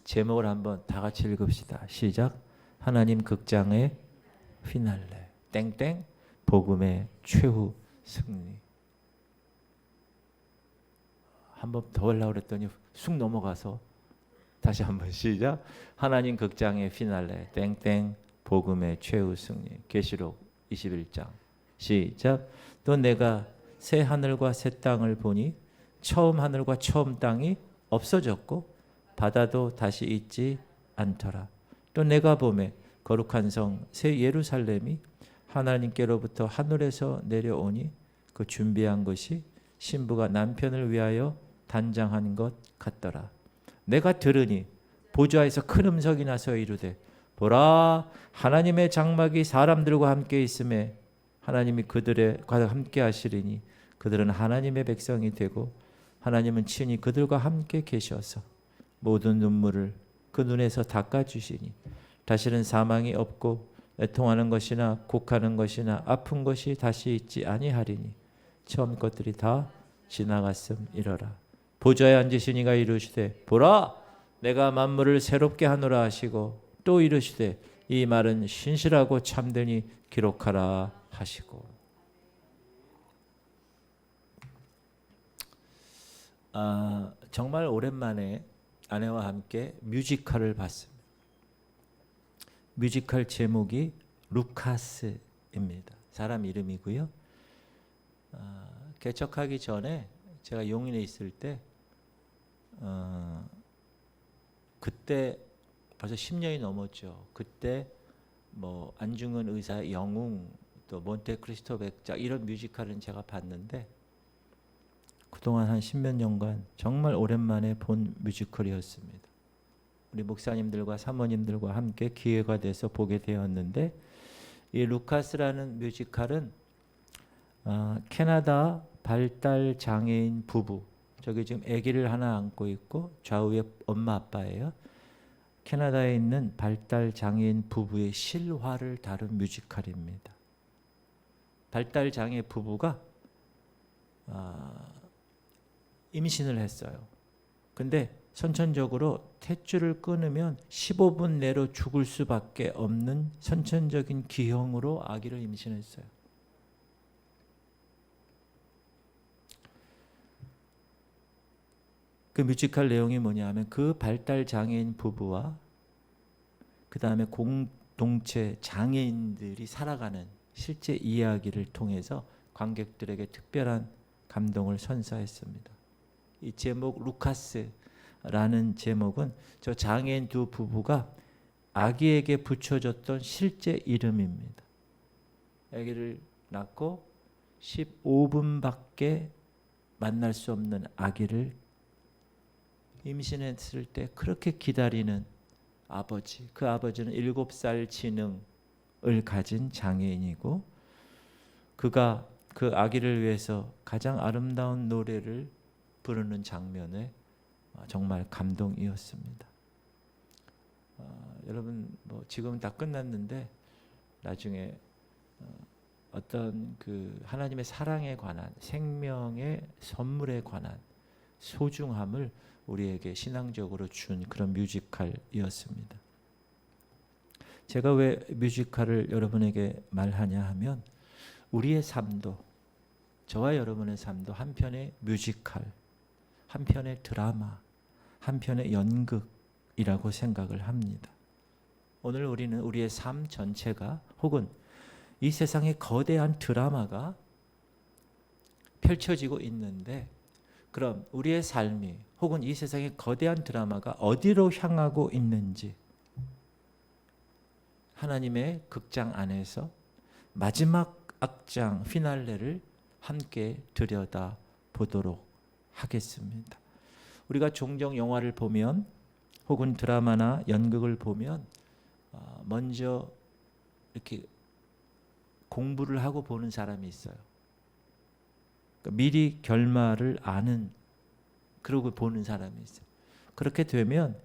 제목을 한번 다 같이 읽읍시다. 시작. 하나님 극장의 피날레. 땡땡 복음의 최후 승리. 한 번 더 하려고 그랬더니 쑥 넘어가서 다시 한번 시작. 하나님 극장의 피날레. 땡땡 복음의 최후 승리. 계시록 21장 시작. 또 내가 새 하늘과 새 땅을 보니 처음 하늘과 처음 땅이 없어졌고 바다도 다시 있지 않더라. 또 내가 보매 거룩한 성 새 예루살렘이 하나님께로부터 하늘에서 내려오니 그 준비한 것이 신부가 남편을 위하여 단장한 것 같더라. 내가 들으니 보좌에서 큰 음성이 나서 이르되 보라 하나님의 장막이 사람들과 함께 있음에 하나님이 그들과 함께 하시리니 그들은 하나님의 백성이 되고 하나님은 친히 그들과 함께 계셔서 모든 눈물을 그 눈에서 닦아주시니 다시는 사망이 없고 애통하는 것이나 곡하는 것이나 아픈 것이 다시 있지 아니하리니 처음 것들이 다 지나갔음이러라. 보좌에 앉으신 이가 이르시되 보라 내가 만물을 새롭게 하노라 하시고 또 이르시되 이 말은 신실하고 참되니 기록하라 하시고. 정말 오랜만에 아내와 함께 뮤지컬을 봤습니다. 뮤지컬 제목이 루카스입니다. 사람 이름이고요. 개척하기 전에 제가 용인에 있을 때 그때 벌써 10년이 넘었죠. 그때 뭐 안중근 의사 영웅 또 몬테크리스토 백작 이런 뮤지컬은 제가 봤는데 그동안 한 10몇 년간 정말 오랜만에 본 뮤지컬이었습니다. 우리 목사님들과 사모님들과 함께 기회가 돼서 보게 되었는데 이 루카스라는 뮤지컬은 캐나다 발달 장애인 부부, 저기 지금 아기를 하나 안고 있고 좌우에 엄마 아빠예요. 캐나다에 있는 발달 장애인 부부의 실화를 다룬 뮤지컬입니다. 발달 장애 부부가 임신을 했어요. 근데 선천적으로 탯줄을 끊으면 15분 내로 죽을 수밖에 없는 선천적인 기형으로 아기를 임신했어요. 그 뮤지컬 내용이 뭐냐면 그 발달 장애인 부부와 그 다음에 공동체 장애인들이 살아가는 실제 이야기를 통해서 관객들에게 특별한 감동을 선사했습니다. 이 제목 루카스라는 제목은 저 장애인 두 부부가 아기에게 붙여줬던 실제 이름입니다. 아기를 낳고 15분밖에 만날 수 없는 아기를 임신했을 때 그렇게 기다리는 아버지, 그 아버지는 7살 지능을 가진 장애인이고 그가 그 아기를 위해서 가장 아름다운 노래를 부르는 장면에 정말 감동이었습니다. 여러분 뭐 지금은 다 끝났는데 나중에 어떤 그 하나님의 사랑에 관한 생명의 선물에 관한 소중함을 우리에게 신앙적으로 준 그런 뮤지컬이었습니다. 제가 왜 뮤지컬을 여러분에게 말하냐 하면 우리의 삶도 저와 여러분의 삶도 한편의 뮤지컬, 한편의 드라마, 한편의 연극이라고 생각을 합니다. 오늘 우리는 우리의 삶 전체가 혹은 이 세상의 거대한 드라마가 펼쳐지고 있는데 그럼 우리의 삶이 혹은 이 세상의 거대한 드라마가 어디로 향하고 있는지 하나님의 극장 안에서 마지막 악장 피날레를 함께 들여다 보도록 하겠습니다. 우리가 종종 영화를 보면 혹은 드라마나 연극을 보면 먼저 이렇게 공부를 하고 보는 사람이 있어요. 그러니까 미리 결말을 아는 그러고 보는 사람이 있어요. 그렇게 되면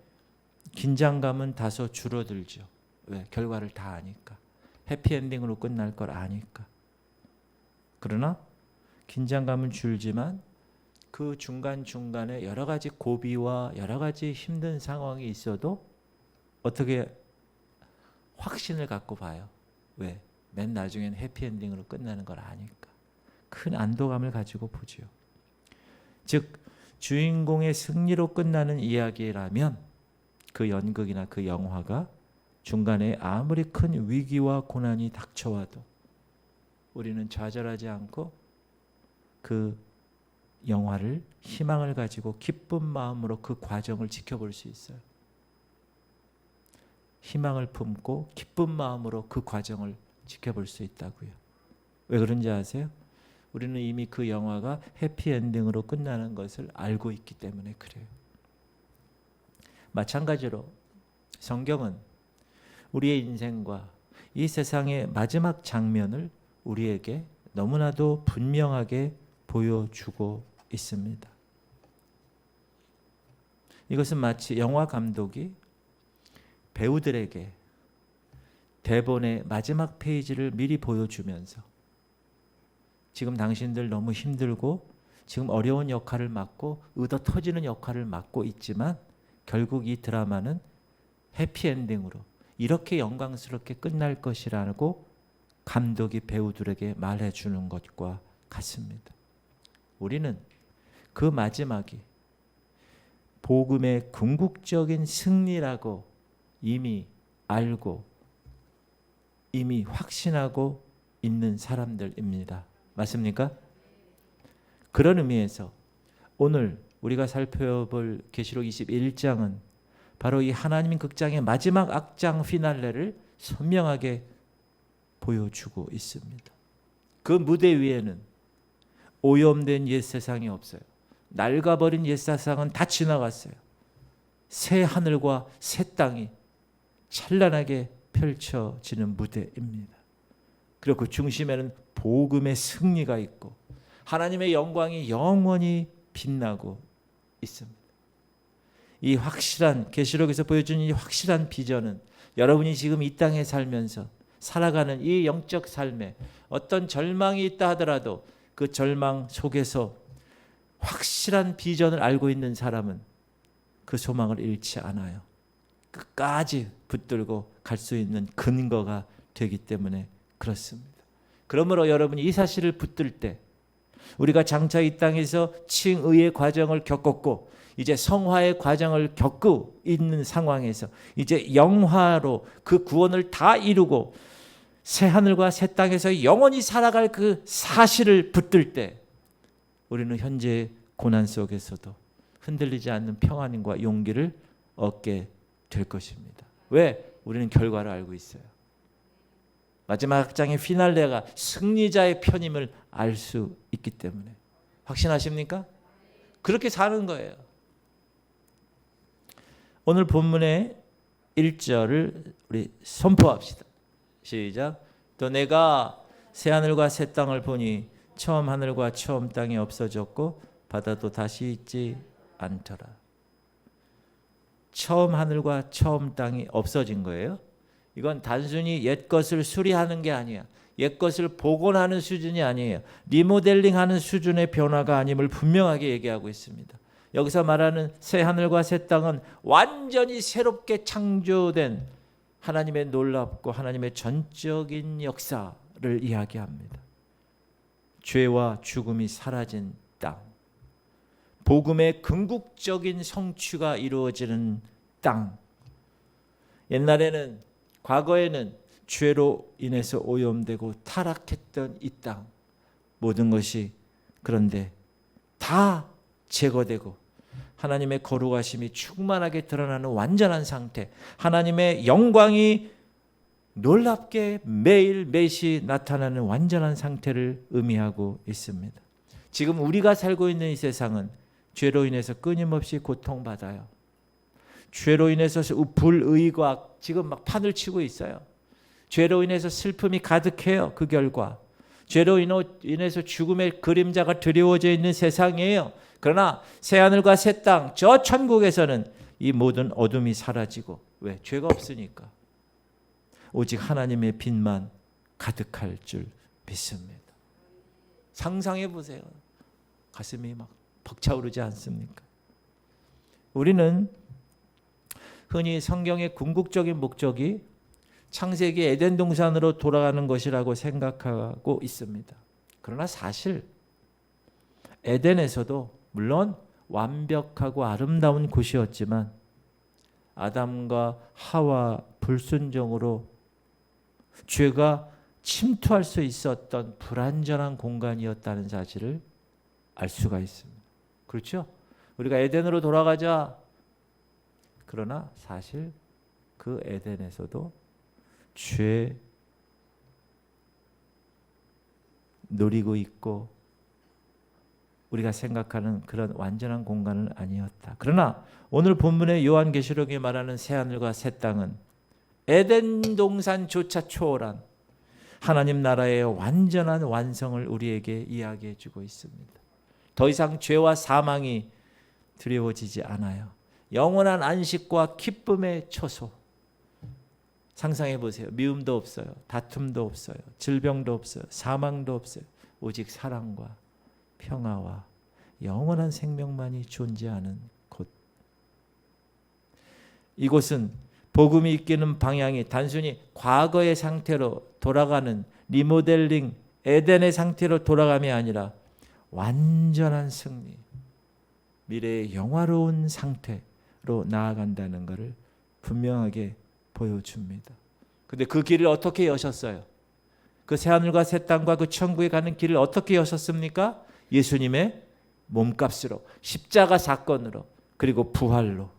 긴장감은 다소 줄어들죠. 왜? 결과를 다 아니까. 해피엔딩으로 끝날 걸 아니까. 그러나 긴장감은 줄지만 그 중간중간에 여러 가지 고비와 여러 가지 힘든 상황이 있어도 어떻게 확신을 갖고 봐요. 왜? 맨 나중에는 해피엔딩으로 끝나는 걸 아니까. 큰 안도감을 가지고 보지요. 즉 주인공의 승리로 끝나는 이야기라면 그 연극이나 그 영화가 중간에 아무리 큰 위기와 고난이 닥쳐와도 우리는 좌절하지 않고 그 영화를 희망을 가지고 기쁜 마음으로 그 과정을 지켜볼 수 있어요. 희망을 품고 기쁜 마음으로 그 과정을 지켜볼 수 있다고요. 왜 그런지 아세요? 우리는 이미 그 영화가 해피엔딩으로 끝나는 것을 알고 있기 때문에 그래요. 마찬가지로 성경은 우리의 인생과 이 세상의 마지막 장면을 우리에게 너무나도 분명하게 보여주고 있습니다. 이것은 마치 영화 감독이 배우들에게 대본의 마지막 페이지를 미리 보여주면서 지금 당신들 너무 힘들고 지금 어려운 역할을 맡고 의도 터지는 역할을 맡고 있지만 결국 이 드라마는 해피엔딩으로 이렇게 영광스럽게 끝날 것이라고 감독이 배우들에게 말해주는 것과 같습니다. 우리는 그 마지막이 복음의 궁극적인 승리라고 이미 알고 이미 확신하고 있는 사람들입니다. 맞습니까? 그런 의미에서 오늘 우리가 살펴볼 계시록 21장은 바로 이 하나님 극장의 마지막 악장 피날레를 선명하게 보여주고 있습니다. 그 무대 위에는 오염된 옛 세상이 없어요. 낡아버린 옛 세상은 다 지나갔어요. 새 하늘과 새 땅이 찬란하게 펼쳐지는 무대입니다. 그리고 그 중심에는 복음의 승리가 있고 하나님의 영광이 영원히 빛나고 있습니다. 이 확실한 계시록에서 보여주는 이 확실한 비전은 여러분이 지금 이 땅에 살면서 살아가는 이 영적 삶에 어떤 절망이 있다 하더라도 그 절망 속에서 확실한 비전을 알고 있는 사람은 그 소망을 잃지 않아요. 끝까지 붙들고 갈 수 있는 근거가 되기 때문에 그렇습니다. 그러므로 여러분이 이 사실을 붙들 때 우리가 장차 이 땅에서 칭의의 과정을 겪었고 이제 성화의 과정을 겪고 있는 상황에서 이제 영화로 그 구원을 다 이루고 새 하늘과 새 땅에서 영원히 살아갈 그 사실을 붙들 때 우리는 현재의 고난 속에서도 흔들리지 않는 평안과 용기를 얻게 될 것입니다. 왜? 우리는 결과를 알고 있어요. 마지막 장의 피날레가 승리자의 편임을 알 수 있기 때문에. 확신하십니까? 그렇게 사는 거예요. 오늘 본문의 1절을 우리 선포합시다. 시작. 또 내가 새 하늘과 새 땅을 보니 처음 하늘과 처음 땅이 없어졌고 바다도 다시 있지 않더라. 처음 하늘과 처음 땅이 없어진 거예요. 이건 단순히 옛 것을 수리하는 게 아니야. 옛 것을 복원하는 수준이 아니에요. 리모델링하는 수준의 변화가 아님을 분명하게 얘기하고 있습니다. 여기서 말하는 새 하늘과 새 땅은 완전히 새롭게 창조된 하나님의 놀랍고 하나님의 전적인 역사를 이야기합니다. 죄와 죽음이 사라진 땅, 복음의 궁극적인 성취가 이루어지는 땅. 옛날에는 과거에는 죄로 인해서 오염되고 타락했던 이 땅, 모든 것이 그런데 다 제거되고 하나님의 거룩하심이 충만하게 드러나는 완전한 상태, 하나님의 영광이 놀랍게 매일 매시 나타나는 완전한 상태를 의미하고 있습니다. 지금 우리가 살고 있는 이 세상은 죄로 인해서 끊임없이 고통받아요. 죄로 인해서 불의가 지금 막 판을 치고 있어요. 죄로 인해서 슬픔이 가득해요. 그 결과 죄로 인해서 죽음의 그림자가 드리워져 있는 세상이에요. 그러나 새하늘과 새 땅, 저 천국에서는 이 모든 어둠이 사라지고, 왜? 죄가 없으니까 오직 하나님의 빛만 가득할 줄 믿습니다. 상상해 보세요. 가슴이 막 벅차오르지 않습니까? 우리는 흔히 성경의 궁극적인 목적이 창세기 에덴 동산으로 돌아가는 것이라고 생각하고 있습니다. 그러나 사실 에덴에서도 물론 완벽하고 아름다운 곳이었지만 아담과 하와 불순종으로 죄가 침투할 수 있었던 불안전한 공간이었다는 사실을 알 수가 있습니다. 그렇죠? 우리가 에덴으로 돌아가자. 그러나 사실 그 에덴에서도 죄 누리고 있고 우리가 생각하는 그런 완전한 공간은 아니었다. 그러나 오늘 본문의 요한계시록이 말하는 새하늘과 새 땅은 에덴 동산조차 초월한 하나님 나라의 완전한 완성을 우리에게 이야기해 주고 있습니다. 더 이상 죄와 사망이 두려워지지 않아요. 영원한 안식과 기쁨의 처소. 상상해 보세요. 미움도 없어요. 다툼도 없어요. 질병도 없어요. 사망도 없어요. 오직 사랑과 평화와 영원한 생명만이 존재하는 곳. 이곳은 복음이 이끄는 방향이 단순히 과거의 상태로 돌아가는 리모델링, 에덴의 상태로 돌아감이 아니라 완전한 승리, 미래의 영화로운 상태로 나아간다는 것을 분명하게 보여줍니다. 근데 그 길을 어떻게 여셨어요? 그 새하늘과 새 땅과 그 천국에 가는 길을 어떻게 여셨습니까? 예수님의 몸값으로, 십자가 사건으로, 그리고 부활로.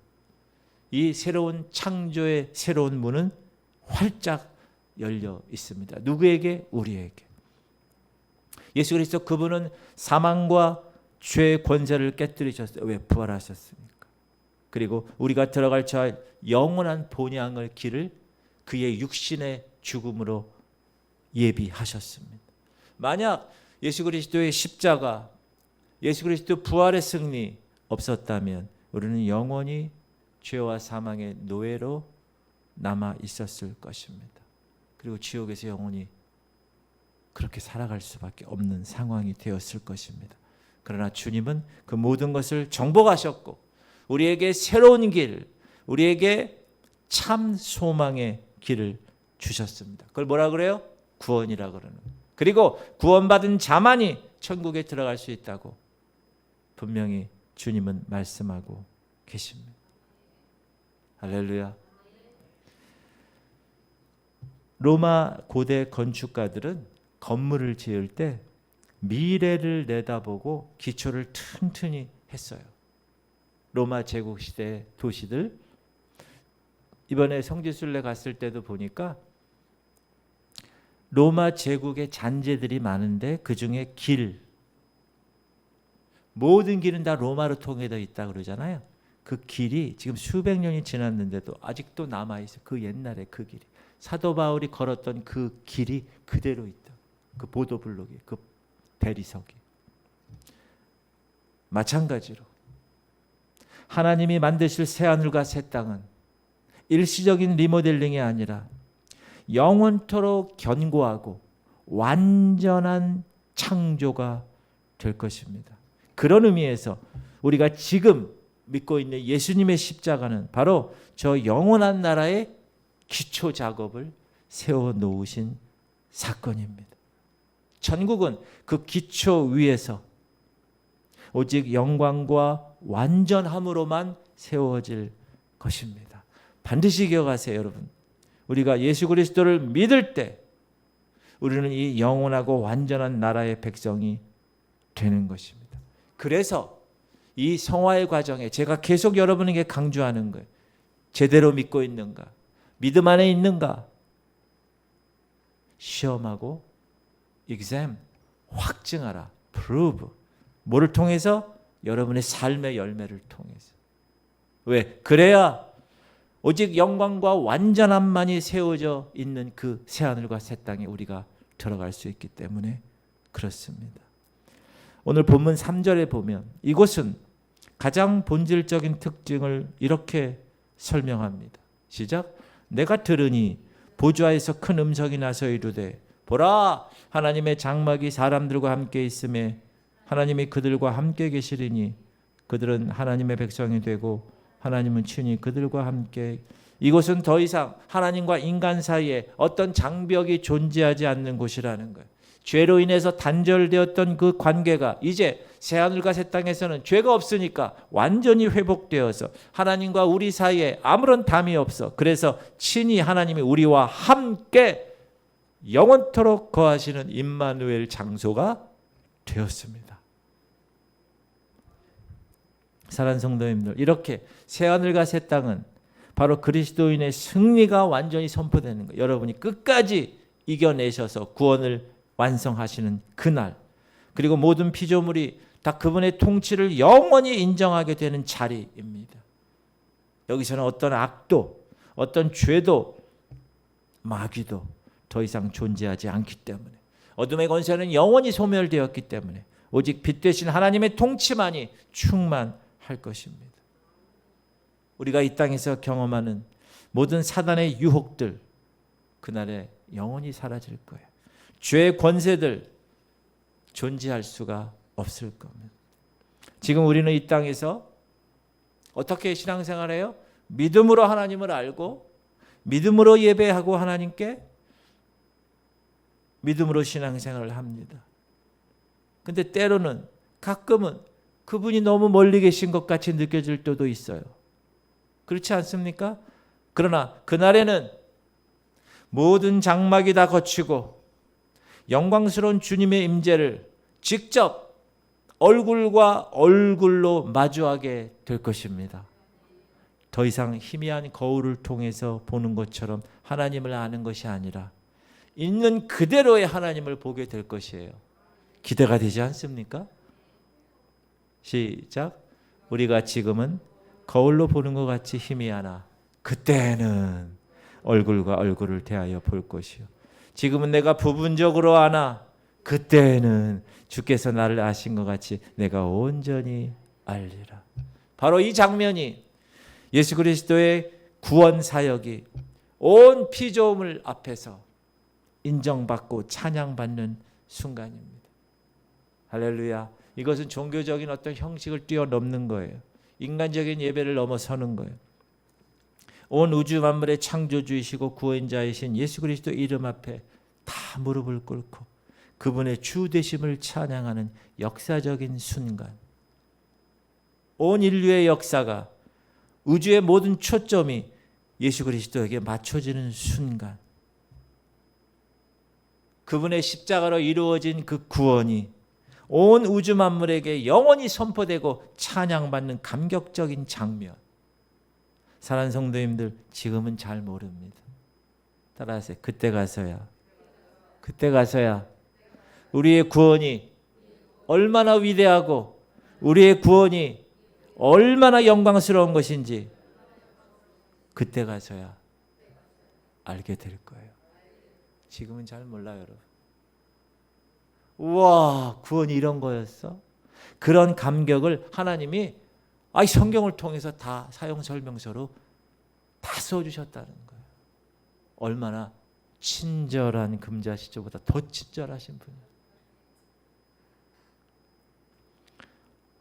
이 새로운 창조의 새로운 문은 활짝 열려 있습니다. 누구에게? 우리에게. 예수 그리스도 그분은 사망과 죄의 권세를 깨뜨리셨어요. 왜? 부활하셨습니까? 그리고 우리가 들어갈 저 영원한 본향의 길을 그의 육신의 죽음으로 예비하셨습니다. 만약 예수 그리스도의 십자가, 예수 그리스도 부활의 승리 없었다면 우리는 영원히 죄와 사망의 노예로 남아 있었을 것입니다. 그리고 지옥에서 영원히 그렇게 살아갈 수밖에 없는 상황이 되었을 것입니다. 그러나 주님은 그 모든 것을 정복하셨고 우리에게 새로운 길, 우리에게 참 소망의 길을 주셨습니다. 그걸 뭐라 그래요? 구원이라 그러는. 그리고 구원받은 자만이 천국에 들어갈 수 있다고 분명히 주님은 말씀하고 계십니다. 할렐루야. 로마 고대 건축가들은 건물을 지을 때 미래를 내다보고 기초를 튼튼히 했어요. 로마 제국 시대 도시들, 이번에 성지순례 갔을 때도 보니까 로마 제국의 잔재들이 많은데 그중에 길, 모든 길은 다 로마로 통해져 있다 그러잖아요. 그 길이 지금 수백 년이 지났는데도 아직도 남아있어요. 그 옛날에 그 길이. 사도 바울이 걸었던 그 길이 그대로 있다. 그 보도블록이, 그 대리석이. 마찬가지로 하나님이 만드실 새하늘과 새 땅은 일시적인 리모델링이 아니라 영원토록 견고하고 완전한 창조가 될 것입니다. 그런 의미에서 우리가 지금 믿고 있는 예수님의 십자가는 바로 저 영원한 나라의 기초 작업을 세워놓으신 사건입니다. 천국은 그 기초 위에서 오직 영광과 완전함으로만 세워질 것입니다. 반드시 기억하세요, 여러분. 우리가 예수 그리스도를 믿을 때 우리는 이 영원하고 완전한 나라의 백성이 되는 것입니다. 그래서 이 성화의 과정에 제가 계속 여러분에게 강조하는 거예요. 제대로 믿고 있는가? 믿음 안에 있는가? 시험하고 exam, 확증하라. prove. 뭐를 통해서? 여러분의 삶의 열매를 통해서. 왜? 그래야 오직 영광과 완전함만이 세워져 있는 그 새하늘과 새 땅에 우리가 들어갈 수 있기 때문에 그렇습니다. 오늘 본문 3절에 보면 이곳은 가장 본질적인 특징을 이렇게 설명합니다. 시작. 내가 들으니 보좌에서 큰 음성이 나서 이르되 보라 하나님의 장막이 사람들과 함께 있음에 하나님이 그들과 함께 계시리니 그들은 하나님의 백성이 되고 하나님은 친히 그들과 함께. 이곳은 더 이상 하나님과 인간 사이에 어떤 장벽이 존재하지 않는 곳이라는 거예요. 죄로 인해서 단절되었던 그 관계가 이제 새하늘과 새 땅에서는 죄가 없으니까 완전히 회복되어서 하나님과 우리 사이에 아무런 담이 없어. 그래서 친히 하나님이 우리와 함께 영원토록 거하시는 임마누엘 장소가 되었습니다. 사랑하는 성도님들, 이렇게 새하늘과 새 땅은 바로 그리스도인의 승리가 완전히 선포되는 거예요. 여러분이 끝까지 이겨내셔서 구원을 완성하시는 그날, 그리고 모든 피조물이 다 그분의 통치를 영원히 인정하게 되는 자리입니다. 여기서는 어떤 악도, 어떤 죄도, 마귀도 더 이상 존재하지 않기 때문에, 어둠의 권세는 영원히 소멸되었기 때문에 오직 빛 되신 하나님의 통치만이 충만할 것입니다. 우리가 이 땅에서 경험하는 모든 사단의 유혹들, 그날에 영원히 사라질 거예요. 죄의 권세들 존재할 수가 없을 겁니다. 지금 우리는 이 땅에서 어떻게 신앙생활해요? 믿음으로 하나님을 알고 믿음으로 예배하고 하나님께 믿음으로 신앙생활을 합니다. 근데 때로는 가끔은 그분이 너무 멀리 계신 것 같이 느껴질 때도 있어요. 그렇지 않습니까? 그러나 그날에는 모든 장막이 다 거치고 영광스러운 주님의 임재를 직접 얼굴과 얼굴로 마주하게 될 것입니다. 더 이상 희미한 거울을 통해서 보는 것처럼 하나님을 아는 것이 아니라 있는 그대로의 하나님을 보게 될 것이에요. 기대가 되지 않습니까? 시작. 우리가 지금은 거울로 보는 것 같이 희미하나 그때는 얼굴과 얼굴을 대하여 볼 것이요. 지금은 내가 부분적으로 아나 그때는 주께서 나를 아신 것 같이 내가 온전히 알리라. 바로 이 장면이 예수 그리스도의 구원 사역이 온 피조물 앞에서 인정받고 찬양받는 순간입니다. 할렐루야. 이것은 종교적인 어떤 형식을 뛰어넘는 거예요. 인간적인 예배를 넘어서는 거예요. 온 우주 만물의 창조주이시고 구원자이신 예수 그리스도 이름 앞에 다 무릎을 꿇고 그분의 주 되심을 찬양하는 역사적인 순간. 온 인류의 역사가, 우주의 모든 초점이 예수 그리스도에게 맞춰지는 순간, 그분의 십자가로 이루어진 그 구원이 온 우주 만물에게 영원히 선포되고 찬양받는 감격적인 장면. 사랑하는 성도님들, 지금은 잘 모릅니다. 따라하세요. 그때 가서야 우리의 구원이 얼마나 위대하고 우리의 구원이 얼마나 영광스러운 것인지 그때 가서야 알게 될 거예요. 지금은 잘 몰라요, 여러분. 우와, 구원이 이런 거였어? 그런 감격을 하나님이 성경을 통해서 다 사용 설명서로 다 써주셨다는 거예요. 얼마나 친절한 금자시조보다 더 친절하신 분이에요.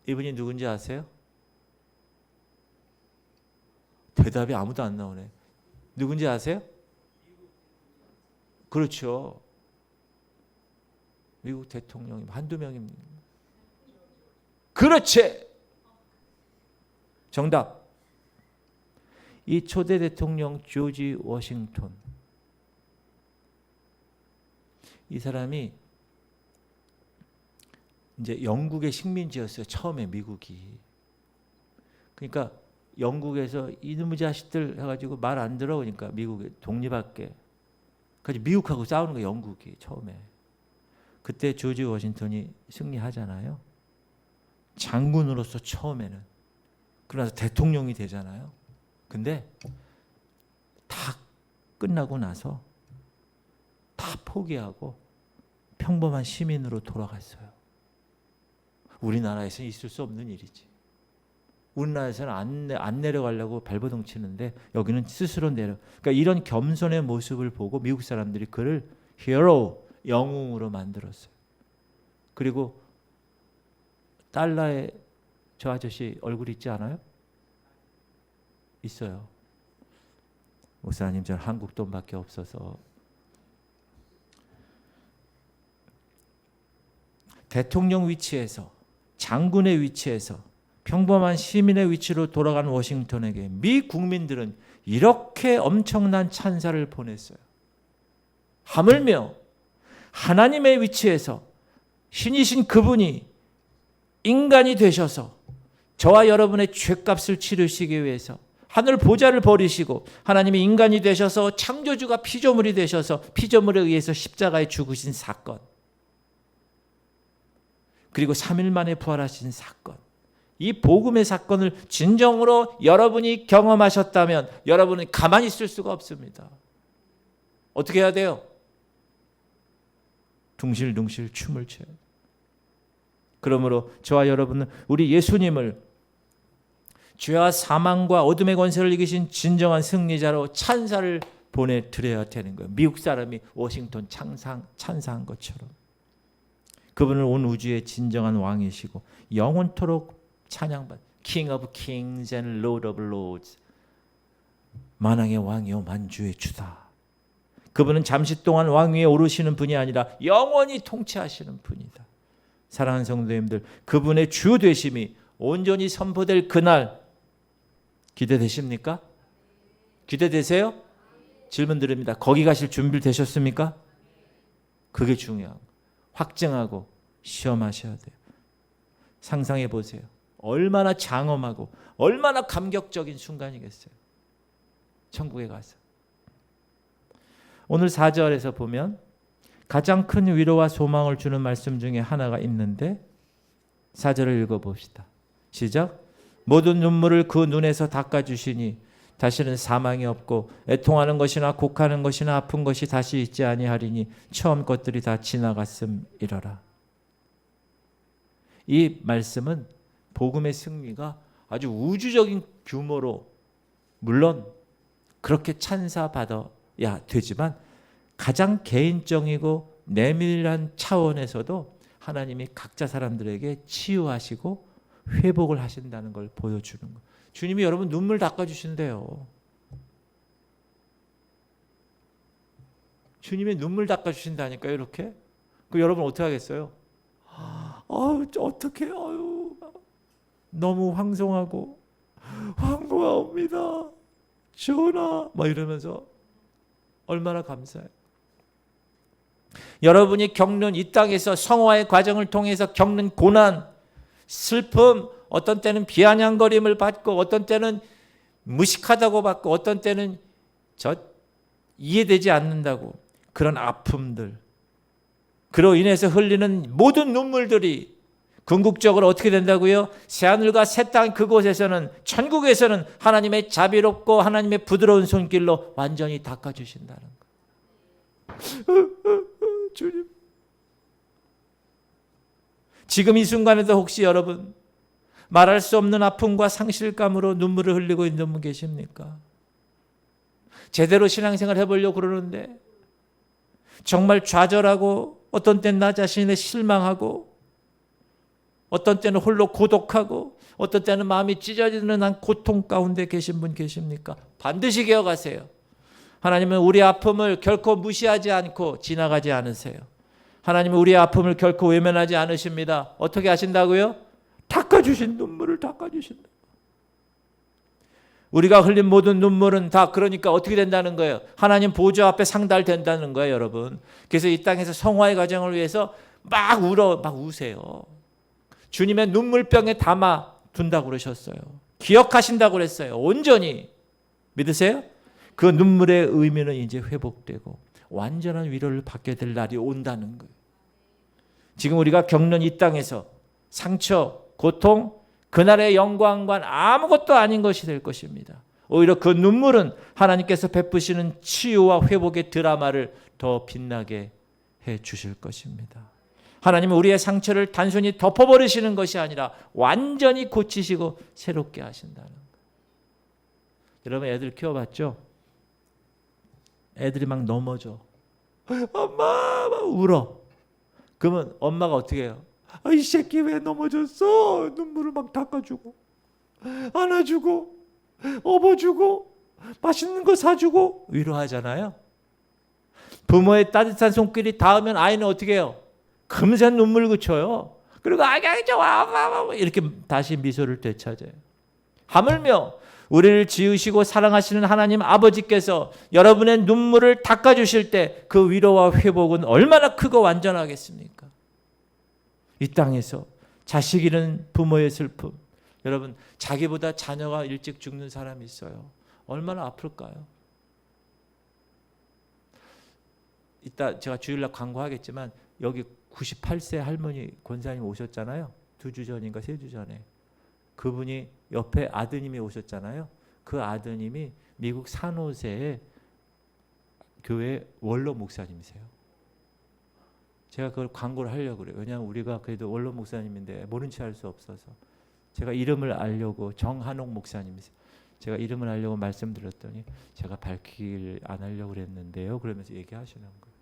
이분이 누군지 아세요? 대답이 아무도 안 나오네. 누군지 아세요? 그렇죠. 미국 대통령이 한두 명입니다. 그렇지. 정답. 이 초대 대통령 조지 워싱턴. 이 사람이 이제 영국의 식민지였어요. 처음에 미국이. 그러니까 영국에서 이놈의 자식들 해가지고 말 안 들어오니까 미국에 독립할게. 그래서 미국하고 싸우는 거예요. 영국이 처음에. 그때 조지 워싱턴이 승리하잖아요. 장군으로서 처음에는. 그러면서 대통령이 되잖아요. 근데 다 끝나고 나서 다 포기하고 평범한 시민으로 돌아갔어요. 우리나라에서는 있을 수 없는 일이지. 우리나라에서는 안 내려가려고 발버둥 치는데 여기는 스스로 내려. 그러니까 이런 겸손의 모습을 보고 미국 사람들이 그를 히어로, 영웅으로 만들었어요. 그리고 달러에 저 아저씨 얼굴 있지 않아요? 있어요. 목사님, 저는 한국 돈밖에 없어서. 대통령 위치에서, 장군의 위치에서 평범한 시민의 위치로 돌아간 워싱턴에게 미 국민들은 이렇게 엄청난 찬사를 보냈어요. 하물며 하나님의 위치에서 신이신 그분이 인간이 되셔서 저와 여러분의 죄값을 치르시기 위해서 하늘 보좌를 버리시고 하나님이 인간이 되셔서 창조주가 피조물이 되셔서 피조물에 의해서 십자가에 죽으신 사건, 그리고 3일 만에 부활하신 사건, 이 복음의 사건을 진정으로 여러분이 경험하셨다면 여러분은 가만히 있을 수가 없습니다. 어떻게 해야 돼요? 둥실둥실 춤을 춰요. 그러므로 저와 여러분은 우리 예수님을 죄와 사망과 어둠의 권세를 이기신 진정한 승리자로 찬사를 보내드려야 되는 거예요. 미국 사람이 워싱턴 찬사한 것처럼. 그분은 온 우주의 진정한 왕이시고 영원토록 찬양받 King of Kings and Lord of Lords, 만왕의 왕이요 만주의 주다. 그분은 잠시 동안 왕 위에 오르시는 분이 아니라 영원히 통치하시는 분이다. 사랑하는 성도님들, 그분의 주 되심이 온전히 선포될 그날 기대되십니까? 기대되세요? 질문 드립니다. 거기 가실 준비 되셨습니까? 그게 중요한 거예요. 확증하고 시험하셔야 돼요. 상상해 보세요. 얼마나 장엄하고 얼마나 감격적인 순간이겠어요. 천국에 가서. 오늘 4절에서 보면 가장 큰 위로와 소망을 주는 말씀 중에 하나가 있는데 4절을 읽어봅시다. 시작. 모든 눈물을 그 눈에서 닦아주시니 다시는 사망이 없고 애통하는 것이나 곡하는 것이나 아픈 것이 다시 있지 아니하리니 처음 것들이 다 지나갔음이러라. 이 말씀은 복음의 승리가 아주 우주적인 규모로 물론 그렇게 찬사받아야 되지만 가장 개인적이고 내밀한 차원에서도 하나님이 각자 사람들에게 치유하시고 회복을 하신다는 걸 보여주는 거예요. 주님이 여러분 눈물 닦아주신대요. 주님이 눈물 닦아주신다니까요. 이렇게. 그 여러분 어떻게 하겠어요? 어떻게 너무 황송하고 황송합니다. 전하 막 이러면서 얼마나 감사해요. 여러분이 겪는 이 땅에서 성화의 과정을 통해서 겪는 고난, 슬픔, 어떤 때는 비아냥거림을 받고 어떤 때는 무식하다고 받고 어떤 때는 이해되지 않는다고, 그런 아픔들, 그로 인해서 흘리는 모든 눈물들이 궁극적으로 어떻게 된다고요? 새하늘과 새 땅 그곳에서는, 천국에서는 하나님의 자비롭고 하나님의 부드러운 손길로 완전히 닦아주신다는 거예요. 주님, 지금 이 순간에도 혹시 여러분 말할 수 없는 아픔과 상실감으로 눈물을 흘리고 있는 분 계십니까? 제대로 신앙생활 해보려고 그러는데 정말 좌절하고 어떤 때는 나 자신에 실망하고 어떤 때는 홀로 고독하고 어떤 때는 마음이 찢어지는 한 고통 가운데 계신 분 계십니까? 반드시 기억하세요. 하나님은 우리 아픔을 결코 무시하지 않고 지나가지 않으세요. 하나님은 우리의 아픔을 결코 외면하지 않으십니다. 어떻게 하신다고요? 닦아주신 눈물을 닦아주신다. 우리가 흘린 모든 눈물은 다 그러니까 어떻게 된다는 거예요? 하나님 보좌 앞에 상달된다는 거예요, 여러분. 그래서 이 땅에서 성화의 과정을 위해서 막 우세요. 주님의 눈물병에 담아 둔다고 그러셨어요. 기억하신다고 그랬어요. 온전히. 믿으세요? 그 눈물의 의미는 이제 회복되고 완전한 위로를 받게 될 날이 온다는 거예요. 지금 우리가 겪는 이 땅에서 상처, 고통, 그날의 영광과 아무것도 아닌 것이 될 것입니다. 오히려 그 눈물은 하나님께서 베푸시는 치유와 회복의 드라마를 더 빛나게 해 주실 것입니다. 하나님은 우리의 상처를 단순히 덮어버리시는 것이 아니라 완전히 고치시고 새롭게 하신다는 거예요. 여러분 애들 키워봤죠? 애들이 막 넘어져. 엄마 막 울어. 그러면 엄마가 어떻게 해요? 이 새끼 왜 넘어졌어? 눈물을 막 닦아주고 안아주고 업어주고 맛있는 거 사주고 위로하잖아요. 부모의 따뜻한 손길이 닿으면 아이는 어떻게 해요? 금세 눈물 그쳐요. 그리고 아기 좋아 이렇게 다시 미소를 되찾아요. 하물며 우리를 지으시고 사랑하시는 하나님 아버지께서 여러분의 눈물을 닦아주실 때 그 위로와 회복은 얼마나 크고 완전하겠습니까? 이 땅에서 자식 잃은 부모의 슬픔. 여러분, 자기보다 자녀가 일찍 죽는 사람이 있어요. 얼마나 아플까요? 이따 제가 주일날 광고하겠지만 여기 98세 할머니 권사님 오셨잖아요. 2주 전인가 3주 전에. 그분이 옆에 아드님이 오셨잖아요. 그 아드님이 미국 산호세의 교회 원로 목사님이세요. 제가 그걸 광고를 하려고 그래요. 왜냐하면 우리가 그래도 원로 목사님인데 모른 체 할 수 없어서 제가 이름을 알려고 정한옥 목사님이세요. 제가 이름을 알려고 말씀드렸더니 제가 밝히길 안 하려고 그랬는데요. 그러면서 얘기하시는 거예요.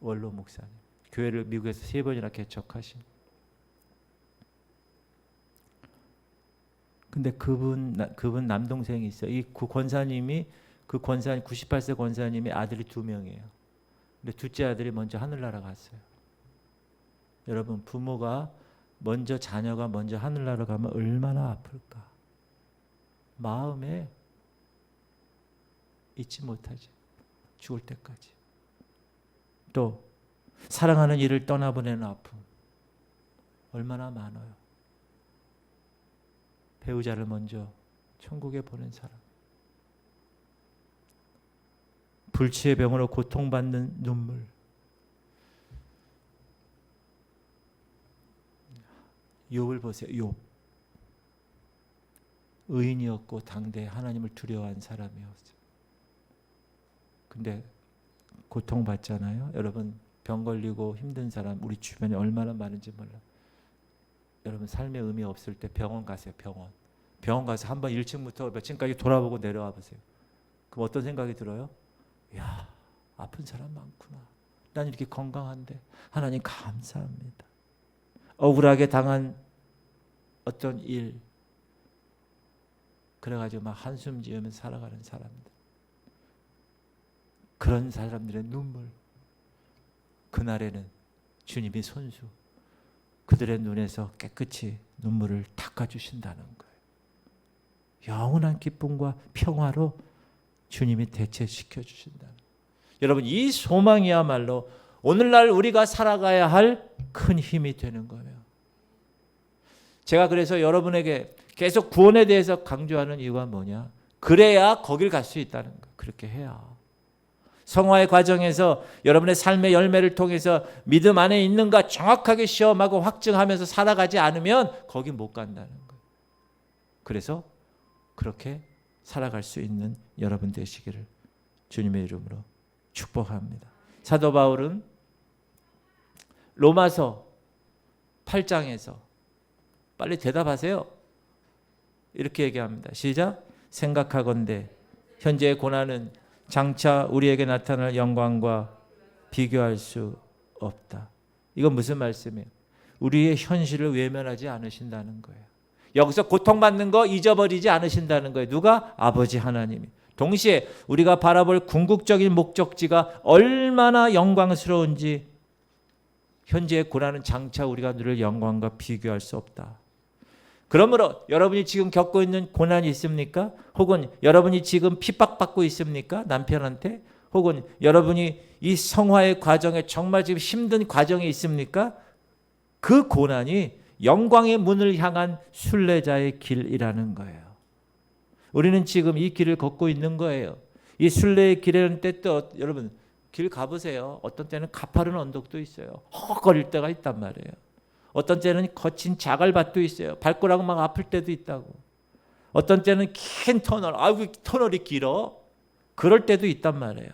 원로 목사님. 교회를 미국에서 3번이나 개척하신. 근데 그분 남동생이 있어요. 이 권사님이 그 권사님 98세 권사님이 아들이 2명이에요. 근데 둘째 아들이 먼저 하늘나라 갔어요. 여러분, 부모가 먼저 자녀가 먼저 하늘나라 가면 얼마나 아플까? 마음에 잊지 못하지. 죽을 때까지. 또 사랑하는 이를 떠나보내는 아픔 얼마나 많아요. 배우자를 먼저 천국에 보낸 사람. 불치의 병으로 고통받는 눈물. 욥을 보세요. 욥. 의인이었고 당대에 하나님을 두려워한 사람이었어요. 근데 고통받잖아요. 여러분, 병 걸리고 힘든 사람 우리 주변에 얼마나 많은지 몰라요. 여러분, 삶의 의미 없을 때 병원 가세요. 병원 가서 한번 1층부터 몇 층까지 돌아보고 내려와 보세요. 그럼 어떤 생각이 들어요? 야, 아픈 사람 많구나. 난 이렇게 건강한데 하나님 감사합니다. 억울하게 당한 어떤 일, 그래가지고 막 한숨 지으면서 살아가는 사람들. 그런 사람들의 눈물. 그날에는 주님이 손수 그들의 눈에서 깨끗이 눈물을 닦아주신다는 거예요. 영원한 기쁨과 평화로 주님이 대체시켜 주신다는 거예요. 여러분, 이 소망이야말로 오늘날 우리가 살아가야 할 큰 힘이 되는 거예요. 제가 그래서 여러분에게 계속 구원에 대해서 강조하는 이유가 뭐냐? 그래야 거길 갈 수 있다는 거예요. 그렇게 해야. 성화의 과정에서 여러분의 삶의 열매를 통해서 믿음 안에 있는가 정확하게 시험하고 확증하면서 살아가지 않으면 거기 못 간다는 거예요. 그래서 그렇게 살아갈 수 있는 여러분 되시기를 주님의 이름으로 축복합니다. 사도 바울은 로마서 8장에서 빨리 대답하세요. 이렇게 얘기합니다. 시작. 생각하건대 현재의 고난은 장차 우리에게 나타날 영광과 비교할 수 없다. 이건 무슨 말씀이에요? 우리의 현실을 외면하지 않으신다는 거예요. 여기서 고통받는 거 잊어버리지 않으신다는 거예요. 누가? 아버지 하나님이. 동시에 우리가 바라볼 궁극적인 목적지가 얼마나 영광스러운지 현재의 고난은 장차 우리가 누릴 영광과 비교할 수 없다. 그러므로 여러분이 지금 겪고 있는 고난이 있습니까? 혹은 여러분이 지금 핍박받고 있습니까? 남편한테? 혹은 여러분이 이 성화의 과정에 정말 지금 힘든 과정이 있습니까? 그 고난이 영광의 문을 향한 순례자의 길이라는 거예요. 우리는 지금 이 길을 걷고 있는 거예요. 이 순례의 길에는 때또 여러분 길 가보세요. 어떤 때는 가파른 언덕도 있어요. 헉거릴 때가 있단 말이에요. 어떤 때는 거친 자갈밭도 있어요. 발가락 막 아플 때도 있다고. 어떤 때는 긴 터널, 아이고 터널이 길어. 그럴 때도 있단 말이에요.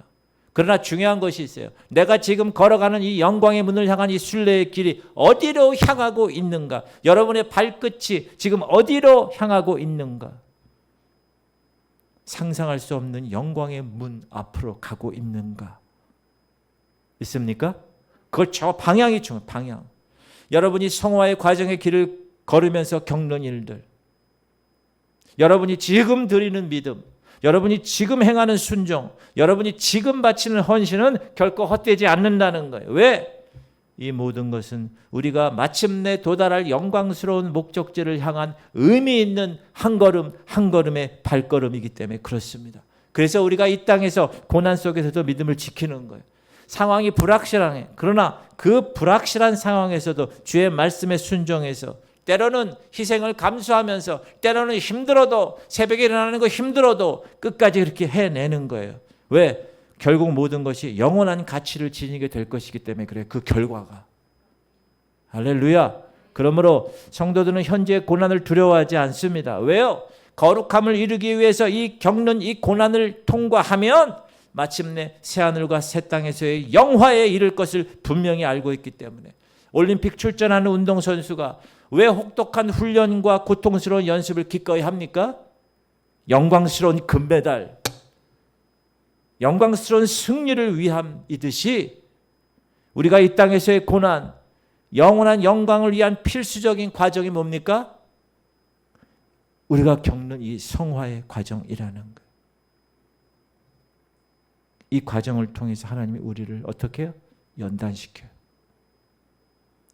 그러나 중요한 것이 있어요. 내가 지금 걸어가는 이 영광의 문을 향한 이 순례의 길이 어디로 향하고 있는가? 여러분의 발끝이 지금 어디로 향하고 있는가? 상상할 수 없는 영광의 문 앞으로 가고 있는가? 있습니까? 그걸 저 방향이 중요해요. 방향. 여러분이 성화의 과정의 길을 걸으면서 겪는 일들, 여러분이 지금 드리는 믿음, 여러분이 지금 행하는 순종, 여러분이 지금 바치는 헌신은 결코 헛되지 않는다는 거예요. 왜? 이 모든 것은 우리가 마침내 도달할 영광스러운 목적지를 향한 의미 있는 한 걸음 한 걸음의 발걸음이기 때문에 그렇습니다. 그래서 우리가 이 땅에서 고난 속에서도 믿음을 지키는 거예요. 상황이 불확실하네. 그러나 그 불확실한 상황에서도 주의 말씀에 순종해서 때로는 희생을 감수하면서 때로는 힘들어도 새벽에 일어나는 거 힘들어도 끝까지 그렇게 해내는 거예요. 왜? 결국 모든 것이 영원한 가치를 지니게 될 것이기 때문에 그래요. 그 결과가. 할렐루야. 그러므로 성도들은 현재의 고난을 두려워하지 않습니다. 왜요? 거룩함을 이루기 위해서 이 겪는 이 고난을 통과하면 마침내 새하늘과 새 땅에서의 영화에 이를 것을 분명히 알고 있기 때문에 올림픽 출전하는 운동선수가 왜 혹독한 훈련과 고통스러운 연습을 기꺼이 합니까? 영광스러운 금메달, 영광스러운 승리를 위함이듯이 우리가 이 땅에서의 고난, 영원한 영광을 위한 필수적인 과정이 뭡니까? 우리가 겪는 이 성화의 과정이라는 거예요. 이 과정을 통해서 하나님이 우리를 어떻게 해요? 연단시켜요.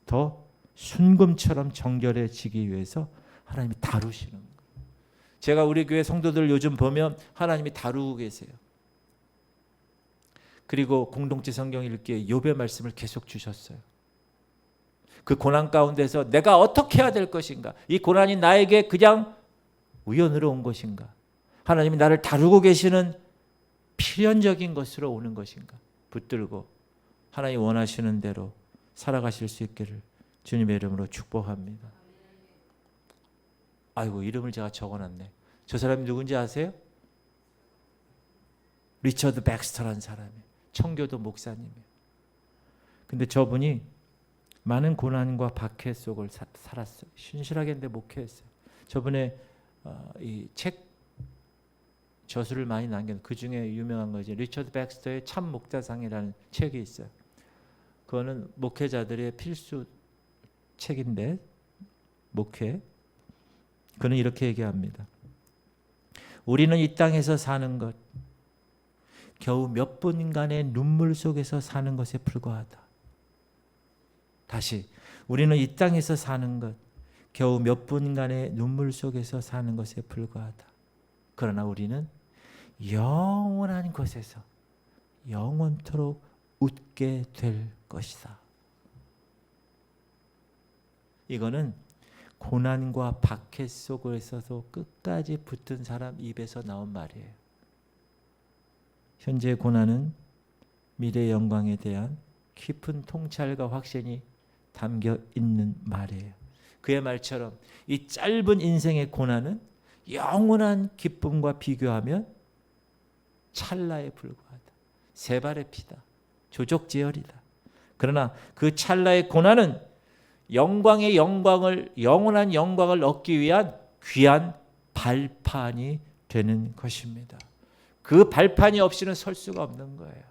더 순금처럼 정결해지기 위해서 하나님이 다루시는 거예요. 제가 우리 교회 성도들 요즘 보면 하나님이 다루고 계세요. 그리고 공동체 성경 읽기에 욥의 말씀을 계속 주셨어요. 그 고난 가운데서 내가 어떻게 해야 될 것인가? 이 고난이 나에게 그냥 우연으로 온 것인가? 하나님이 나를 다루고 계시는 필연적인 것으로 오는 것인가? 붙들고 하나님 원하시는 대로 살아가실 수 있기를 주님의 이름으로 축복합니다. 아이고, 이름을 제가 적어놨네. 저 사람이 누군지 아세요? 리처드 백스터라는 사람이에요. 청교도 목사님이에요. 근데 저분이 많은 고난과 박해 속을 살았어요. 신실하게 했는데 목회했어요. 저번에 이 책 저수를 많이 남긴 그 중에 유명한 거지. 리처드 백스터의 참 목자상이라는 책이 있어요. 그거는 목회자들의 필수 책인데 목회. 그는 이렇게 얘기합니다. 우리는 이 땅에서 사는 것 겨우 몇 분간의 눈물 속에서 사는 것에 불과하다. 다시 우리는 이 땅에서 사는 것 겨우 몇 분간의 눈물 속에서 사는 것에 불과하다. 그러나 우리는 영원한 곳에서 영원토록 웃게 될 것이다. 이거는 고난과 박해 속에서도 끝까지 붙은 사람 입에서 나온 말이에요. 현재의 고난은 미래의 영광에 대한 깊은 통찰과 확신이 담겨 있는 말이에요. 그의 말처럼 이 짧은 인생의 고난은 영원한 기쁨과 비교하면 찰나에 불과하다. 세 발의 피다. 조족지혈이다. 그러나 그 찰나의 고난은 영광의 영광을, 영원한 영광을 얻기 위한 귀한 발판이 되는 것입니다. 그 발판이 없이는 설 수가 없는 거예요.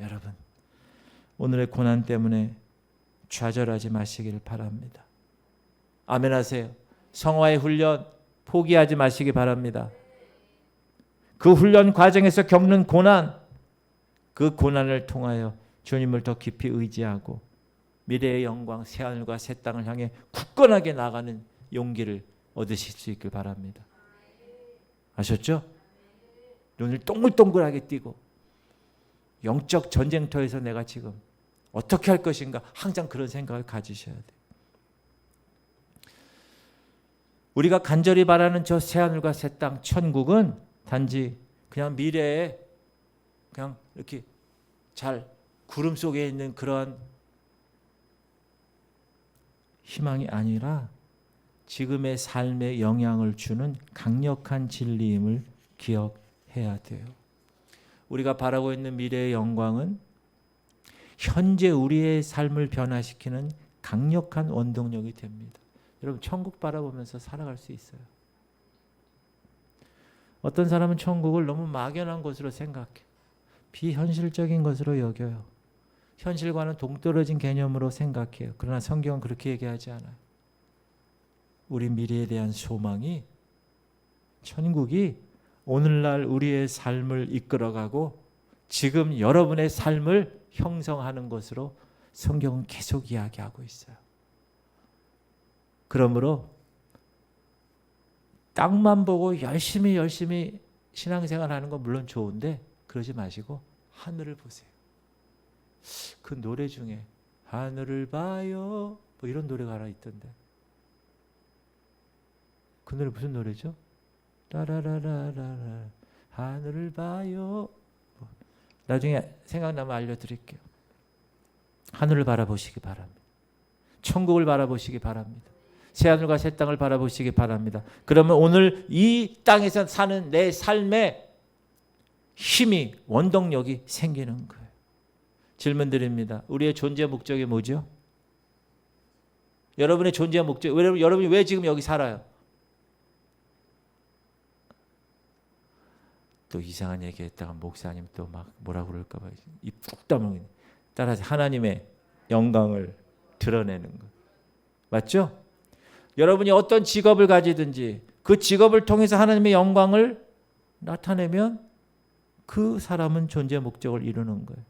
여러분, 오늘의 고난 때문에 좌절하지 마시기를 바랍니다. 아멘 하세요. 성화의 훈련 포기하지 마시기 바랍니다. 그 훈련 과정에서 겪는 고난, 그 고난을 통하여 주님을 더 깊이 의지하고 미래의 영광, 새하늘과 새 땅을 향해 굳건하게 나가는 용기를 얻으실 수 있길 바랍니다. 아셨죠? 눈을 동글동글하게 띄고 영적 전쟁터에서 내가 지금 어떻게 할 것인가 항상 그런 생각을 가지셔야 돼요. 우리가 간절히 바라는 저 새하늘과 새 땅, 천국은 단지 그냥 미래에 그냥 이렇게 잘 구름 속에 있는 그러한 희망이 아니라 지금의 삶에 영향을 주는 강력한 진리임을 기억해야 돼요. 우리가 바라고 있는 미래의 영광은 현재 우리의 삶을 변화시키는 강력한 원동력이 됩니다. 여러분, 천국 바라보면서 살아갈 수 있어요. 어떤 사람은 천국을 너무 막연한 것으로 생각해. 비현실적인 것으로 여겨요. 현실과는 동떨어진 개념으로 생각해요. 그러나 성경은 그렇게 얘기하지 않아요. 우리 미래에 대한 소망이, 천국이 오늘날 우리의 삶을 이끌어가고 지금 여러분의 삶을 형성하는 것으로 성경은 계속 이야기하고 있어요. 그러므로 땅만 보고 열심히 신앙생활하는 건 물론 좋은데 그러지 마시고 하늘을 보세요. 그 노래 중에 하늘을 봐요 뭐 이런 노래가 하나 있던데, 그 노래 무슨 노래죠? 라라라라라 하늘을 봐요. 나중에 생각나면 알려드릴게요. 하늘을 바라보시기 바랍니다. 천국을 바라보시기 바랍니다. 새하늘과 새 땅을 바라보시기 바랍니다. 그러면 오늘 이 땅에서 사는 내 삶의 힘이, 원동력이 생기는 거예요. 질문 드립니다. 우리의 존재 목적이 뭐죠? 여러분의 존재 목적, 여러분이 왜 지금 여기 살아요? 또 이상한 얘기 했다가 목사님 또 막 뭐라고 그럴까 봐 입 푹 다물고, 따라서 하나님의 영광을 드러내는 것. 맞죠? 여러분이 어떤 직업을 가지든지 그 직업을 통해서 하나님의 영광을 나타내면 그 사람은 존재 목적을 이루는 거예요.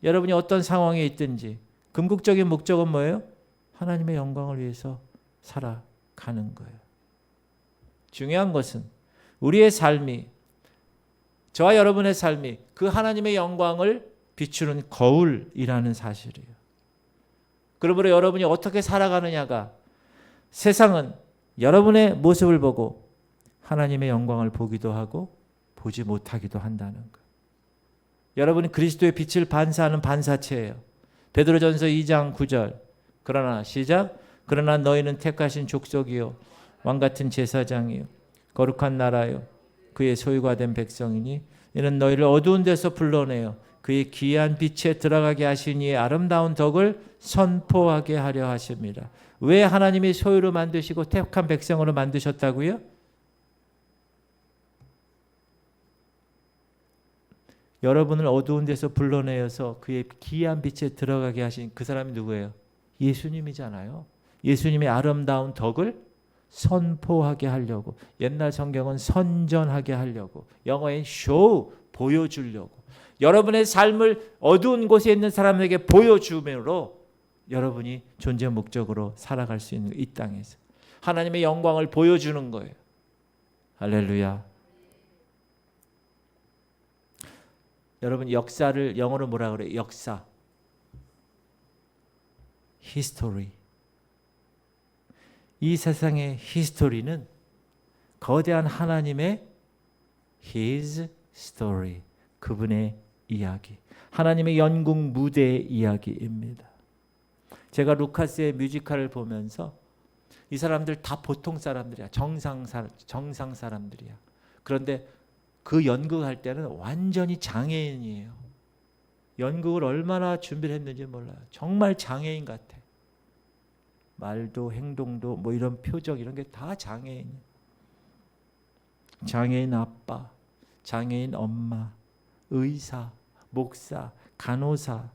여러분이 어떤 상황에 있든지 궁극적인 목적은 뭐예요? 하나님의 영광을 위해서 살아가는 거예요. 중요한 것은 우리의 삶이, 저와 여러분의 삶이 그 하나님의 영광을 비추는 거울이라는 사실이에요. 그러므로 여러분이 어떻게 살아가느냐가, 세상은 여러분의 모습을 보고 하나님의 영광을 보기도 하고 보지 못하기도 한다는 거예요. 여러분이 그리스도의 빛을 반사하는 반사체예요. 베드로전서 2장 9절. 그러나 시작. 그러나 너희는 택하신 족속이요 왕같은 제사장이요 거룩한 나라요 그의 소유가 된 백성이니 이는 너희를 어두운 데서 불러내어 그의 귀한 빛에 들어가게 하신 이의 아름다운 덕을 선포하게 하려 하십니다. 왜 하나님이 소유로 만드시고 택한 백성으로 만드셨다고요? 여러분을 어두운 데서 불러내어서 그의 귀한 빛에 들어가게 하신 그 사람이 누구예요? 예수님이잖아요. 예수님의 아름다운 덕을 선포하게 하려고, 옛날 성경은 선전하게 하려고, 영어엔 show, 보여주려고, 여러분의 삶을 어두운 곳에 있는 사람에게 보여줌으로 여러분이 존재 목적으로 살아갈 수 있는 이 땅에서 하나님의 영광을 보여주는 거예요. 할렐루야. 여러분, 역사를 영어로 뭐라 그래요? 역사. history. 이 세상의 히스토리는 거대한 하나님의 His story, 그분의 이야기, 하나님의 연극 무대의 이야기입니다. 제가 루카스의 뮤지컬을 보면서 이 사람들 다 보통 사람들이야. 정상 사람들이야. 그런데 그 연극할 때는 완전히 장애인이에요. 연극을 얼마나 준비를 했는지 몰라요. 정말 장애인 같아. 말도 행동도 뭐 이런 표정 이런 게 다 장애인이에요. 장애인 아빠, 장애인 엄마, 의사, 목사, 간호사,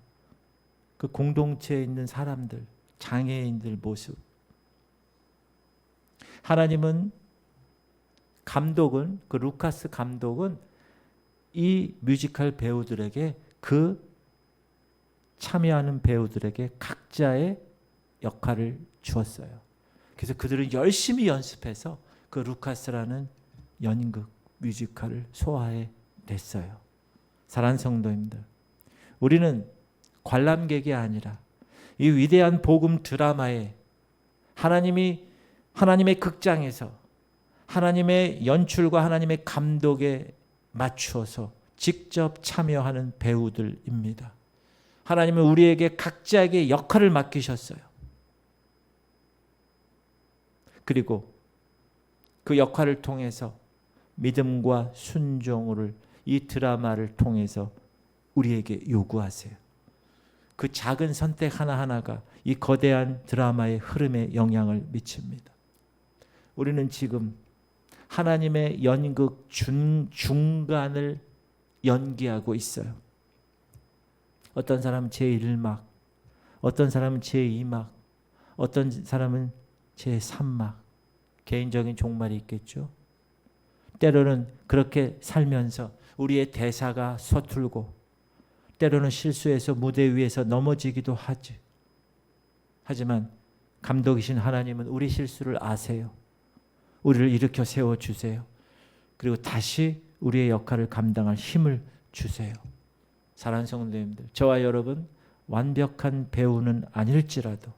그 공동체에 있는 사람들, 장애인들 모습. 하나님은, 감독은, 그 루카스 감독은 이 뮤지컬 배우들에게, 그 참여하는 배우들에게 각자의 역할을 주었어요. 그래서 그들은 열심히 연습해서 그 루카스라는 연극 뮤지컬을 소화해 냈어요. 사랑하는 성도님들, 우리는 관람객이 아니라 이 위대한 복음 드라마에 하나님의 극장에서 하나님의 연출과 하나님의 감독에 맞추어서 직접 참여하는 배우들입니다. 하나님은 우리에게 각자에게 역할을 맡기셨어요. 그리고 그 역할을 통해서 믿음과 순종을 이 드라마를 통해서 우리에게 요구하세요. 그 작은 선택 하나하나가 이 거대한 드라마의 흐름에 영향을 미칩니다. 우리는 지금 하나님의 연극 중간을 연기하고 있어요. 어떤 사람은 제1막, 어떤 사람은 제2막, 어떤 사람은 제3막. 개인적인 종말이 있겠죠. 때로는 그렇게 살면서 우리의 대사가 서툴고 때로는 실수해서 무대 위에서 넘어지기도 하지. 하지만 감독이신 하나님은 우리 실수를 아세요. 우리를 일으켜 세워주세요. 그리고 다시 우리의 역할을 감당할 힘을 주세요. 사랑하는 성도님들, 저와 여러분 완벽한 배우는 아닐지라도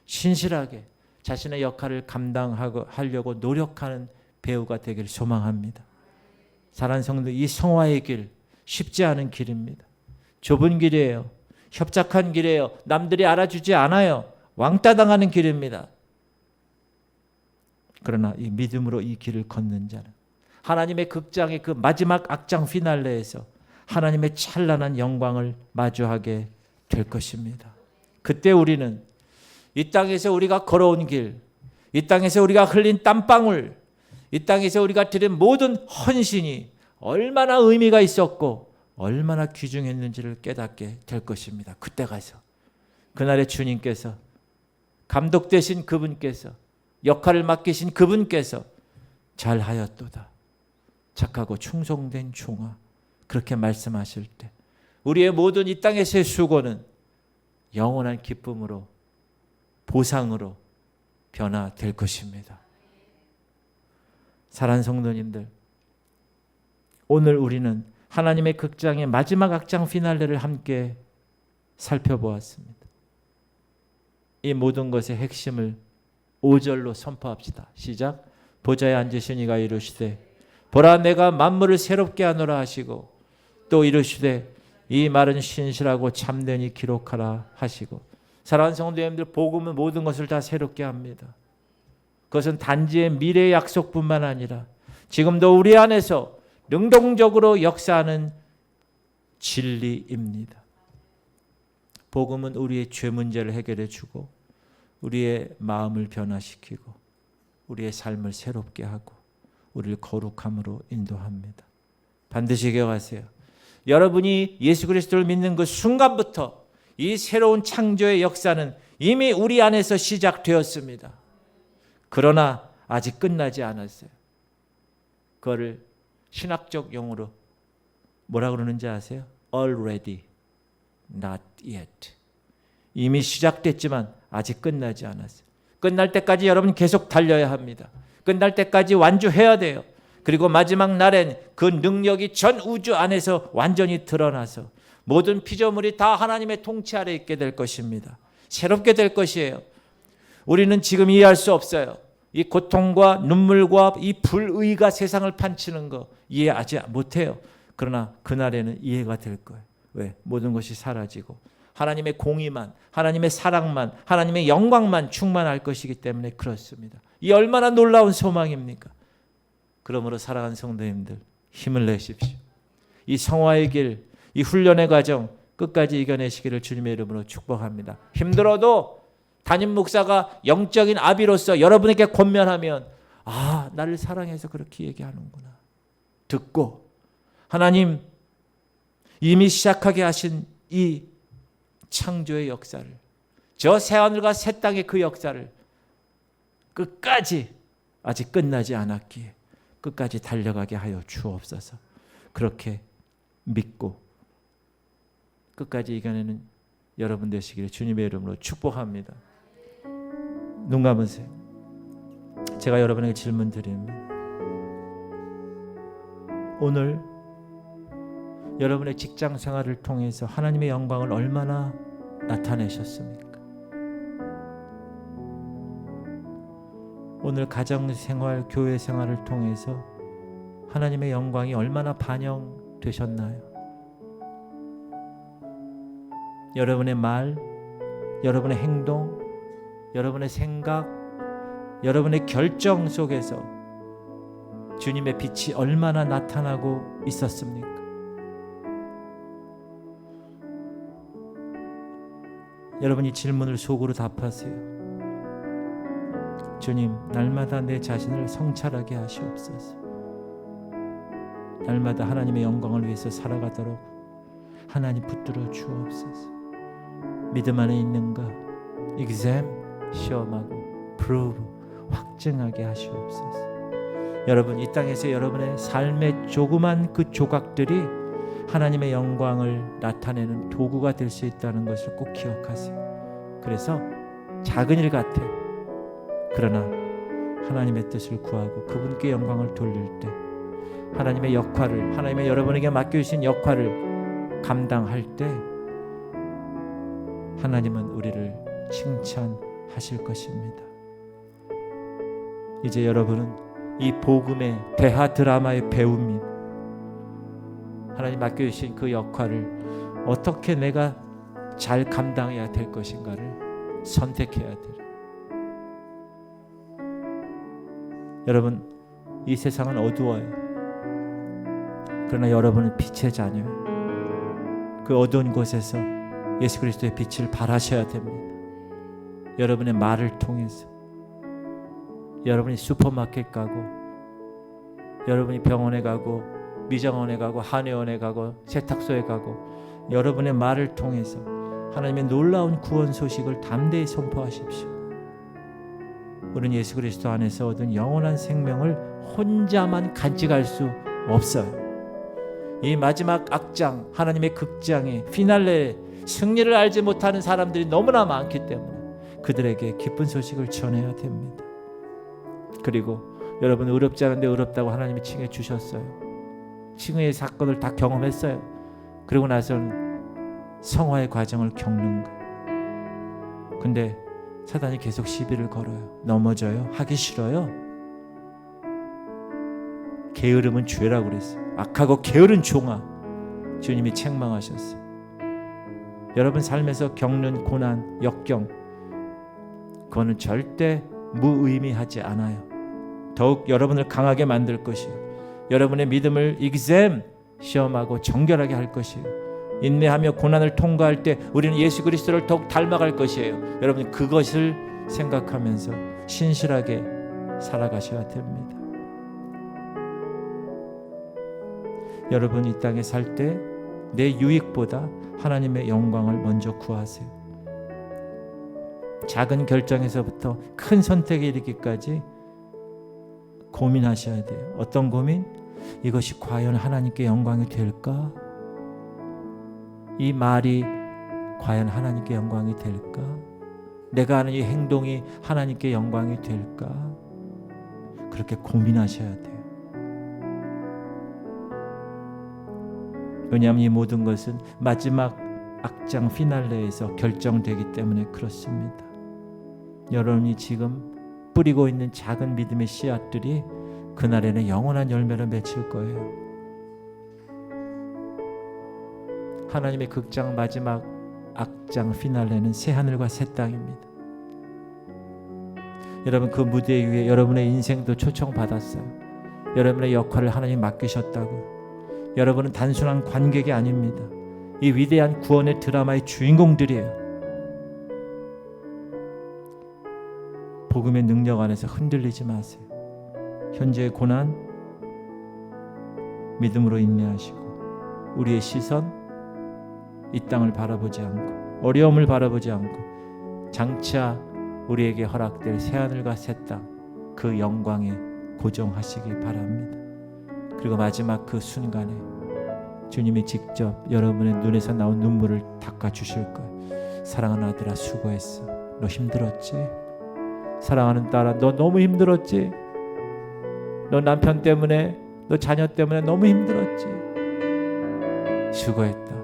신실하게 자신의 역할을 감당하려고 노력하는 배우가 되길 소망합니다. 사랑하는 성도들, 이 성화의 길 쉽지 않은 길입니다. 좁은 길이에요. 협착한 길이에요. 남들이 알아주지 않아요. 왕따 당하는 길입니다. 그러나 이 믿음으로 이 길을 걷는 자는 하나님의 극장의 그 마지막 악장 피날레에서 하나님의 찬란한 영광을 마주하게 될 것입니다. 그때 우리는 이 땅에서 우리가 걸어온 길, 이 땅에서 우리가 흘린 땀방울, 이 땅에서 우리가 드린 모든 헌신이 얼마나 의미가 있었고 얼마나 귀중했는지를 깨닫게 될 것입니다. 그때 가서 그날의 주님께서, 감독 되신 그분께서, 역할을 맡기신 그분께서 잘하였도다, 착하고 충성된 종아, 그렇게 말씀하실 때 우리의 모든 이 땅에서의 수고는 영원한 기쁨으로, 보상으로 변화될 것입니다. 사랑하는 성도님들, 오늘 우리는 하나님의 극장의 마지막 악장 피날레를 함께 살펴보았습니다. 이 모든 것의 핵심을 5절로 선포합시다. 시작. 보좌에 앉으신 이가 이르시되 보라 내가 만물을 새롭게 하노라 하시고 또 이르시되 이 말은 신실하고 참되니 기록하라 하시고. 사랑하는 성도님들, 복음은 모든 것을 다 새롭게 합니다. 그것은 단지의 미래의 약속뿐만 아니라 지금도 우리 안에서 능동적으로 역사하는 진리입니다. 복음은 우리의 죄 문제를 해결해 주고 우리의 마음을 변화시키고 우리의 삶을 새롭게 하고 우리를 거룩함으로 인도합니다. 반드시 기억하세요. 여러분이 예수 그리스도를 믿는 그 순간부터 이 새로운 창조의 역사는 이미 우리 안에서 시작되었습니다. 그러나 아직 끝나지 않았어요. 그거를 신학적 용어로 뭐라 그러는지 아세요? Already, not yet. 이미 시작됐지만 아직 끝나지 않았어요. 끝날 때까지 여러분 계속 달려야 합니다. 끝날 때까지 완주해야 돼요. 그리고 마지막 날엔 그 능력이 전 우주 안에서 완전히 드러나서 모든 피조물이 다 하나님의 통치 아래 있게 될 것입니다. 새롭게 될 것이에요. 우리는 지금 이해할 수 없어요. 이 고통과 눈물과 이 불의가 세상을 판치는 거 이해하지 못해요. 그러나 그날에는 이해가 될 거예요. 왜? 모든 것이 사라지고 하나님의 공의만, 하나님의 사랑만, 하나님의 영광만 충만할 것이기 때문에 그렇습니다. 이 얼마나 놀라운 소망입니까? 그러므로 사랑하는 성도님들, 힘을 내십시오. 이 성화의 길, 이 훈련의 과정 끝까지 이겨내시기를 주님의 이름으로 축복합니다. 힘들어도 담임 목사가 영적인 아비로서 여러분에게 권면하면 아, 나를 사랑해서 그렇게 얘기하는구나. 듣고 하나님 이미 시작하게 하신 이 창조의 역사를, 저 새하늘과 새 땅의 그 역사를 끝까지, 아직 끝나지 않았기에 끝까지 달려가게 하여 주옵소서. 그렇게 믿고 끝까지 이겨내는 여러분 되시기를 주님의 이름으로 축복합니다. 눈 감으세요. 제가 여러분에게 질문 드립니다. 오늘 여러분의 직장 생활을 통해서 하나님의 영광을 얼마나 나타내셨습니까? 오늘 가정 생활, 교회 생활을 통해서 하나님의 영광이 얼마나 반영되셨나요? 여러분의 말, 여러분의 행동, 여러분의 생각, 여러분의 결정 속에서 주님의 빛이 얼마나 나타나고 있었습니까? 여러분이 질문을 속으로 답하세요. 주님, 날마다 내 자신을 성찰하게 하시옵소서. 날마다 하나님의 영광을 위해서 살아가도록, 하나님 붙들어 주옵소서. 믿음 안에 있는가? exam 시험하고 prove 확증하게 하시옵소서. 여러분, 이 땅에서 여러분의 삶의 조그만 그 조각들이 하나님의 영광을 나타내는 도구가 될 수 있다는 것을 꼭 기억하세요. 그래서 작은 일 같아. 그러나 하나님의 뜻을 구하고 그분께 영광을 돌릴 때 하나님의 역할을, 하나님의 여러분에게 맡겨주신 역할을 감당할 때 하나님은 우리를 칭찬하실 것입니다. 이제 여러분은 이 복음의 대하 드라마의 배우입니다. 하나님 맡겨주신 그 역할을 어떻게 내가 잘 감당해야 될 것인가를 선택해야 돼요. 여러분, 이 세상은 어두워요. 그러나 여러분은 빛의 자녀예요. 그 어두운 곳에서 예수 그리스도의 빛을 발하셔야 됩니다. 여러분의 말을 통해서, 여러분이 슈퍼마켓 가고, 여러분이 병원에 가고, 미장원에 가고, 한의원에 가고, 세탁소에 가고, 여러분의 말을 통해서 하나님의 놀라운 구원 소식을 담대히 선포하십시오. 우리는 예수 그리스도 안에서 얻은 영원한 생명을 혼자만 간직할 수 없어요. 이 마지막 악장, 하나님의 극장의 피날레 승리를 알지 못하는 사람들이 너무나 많기 때문에 그들에게 기쁜 소식을 전해야 됩니다. 그리고 여러분, 의롭지 않은데 의롭다고 하나님이 칭해 주셨어요. 칭의의 사건을 다 경험했어요. 그리고 나서는 성화의 과정을 겪는 거예요. 근데 사단이 계속 시비를 걸어요. 넘어져요? 하기 싫어요? 게으름은 죄라고 그랬어요. 악하고 게으른 종아, 주님이 책망하셨어요. 여러분 삶에서 겪는 고난, 역경, 그거는 절대 무의미하지 않아요. 더욱 여러분을 강하게 만들 것이에요. 여러분의 믿음을 exam, 시험하고 정결하게 할 것이에요. 인내하며 고난을 통과할 때 우리는 예수 그리스도를 더욱 닮아갈 것이에요. 여러분, 그것을 생각하면서 신실하게 살아가셔야 됩니다. 여러분, 이 땅에 살 때 내 유익보다 하나님의 영광을 먼저 구하세요. 작은 결정에서부터 큰 선택에 이르기까지 고민하셔야 돼요. 어떤 고민? 이것이 과연 하나님께 영광이 될까? 이 말이 과연 하나님께 영광이 될까? 내가 하는 이 행동이 하나님께 영광이 될까? 그렇게 고민하셔야 돼요. 왜냐하면 이 모든 것은 마지막 악장 피날레에서 결정되기 때문에 그렇습니다. 여러분이 지금 뿌리고 있는 작은 믿음의 씨앗들이 그날에는 영원한 열매를 맺힐 거예요. 하나님의 극장 마지막 악장 피날레는 새하늘과 새 땅입니다. 여러분, 그 무대 위에 여러분의 인생도 초청받았어요. 여러분의 역할을 하나님 맡기셨다고. 여러분은 단순한 관객이 아닙니다. 이 위대한 구원의 드라마의 주인공들이에요. 복음의 능력 안에서 흔들리지 마세요. 현재의 고난 믿음으로 인내하시고, 우리의 시선 이 땅을 바라보지 않고, 어려움을 바라보지 않고, 장차 우리에게 허락될 새하늘과 새 땅, 그 영광에 고정하시기 바랍니다. 그리고 마지막 그 순간에 주님이 직접 여러분의 눈에서 나온 눈물을 닦아주실 거예요. 사랑하는 아들아, 수고했어. 너 힘들었지? 사랑하는 딸아, 너 너무 힘들었지? 너 남편 때문에, 너 자녀 때문에 너무 힘들었지? 수고했다.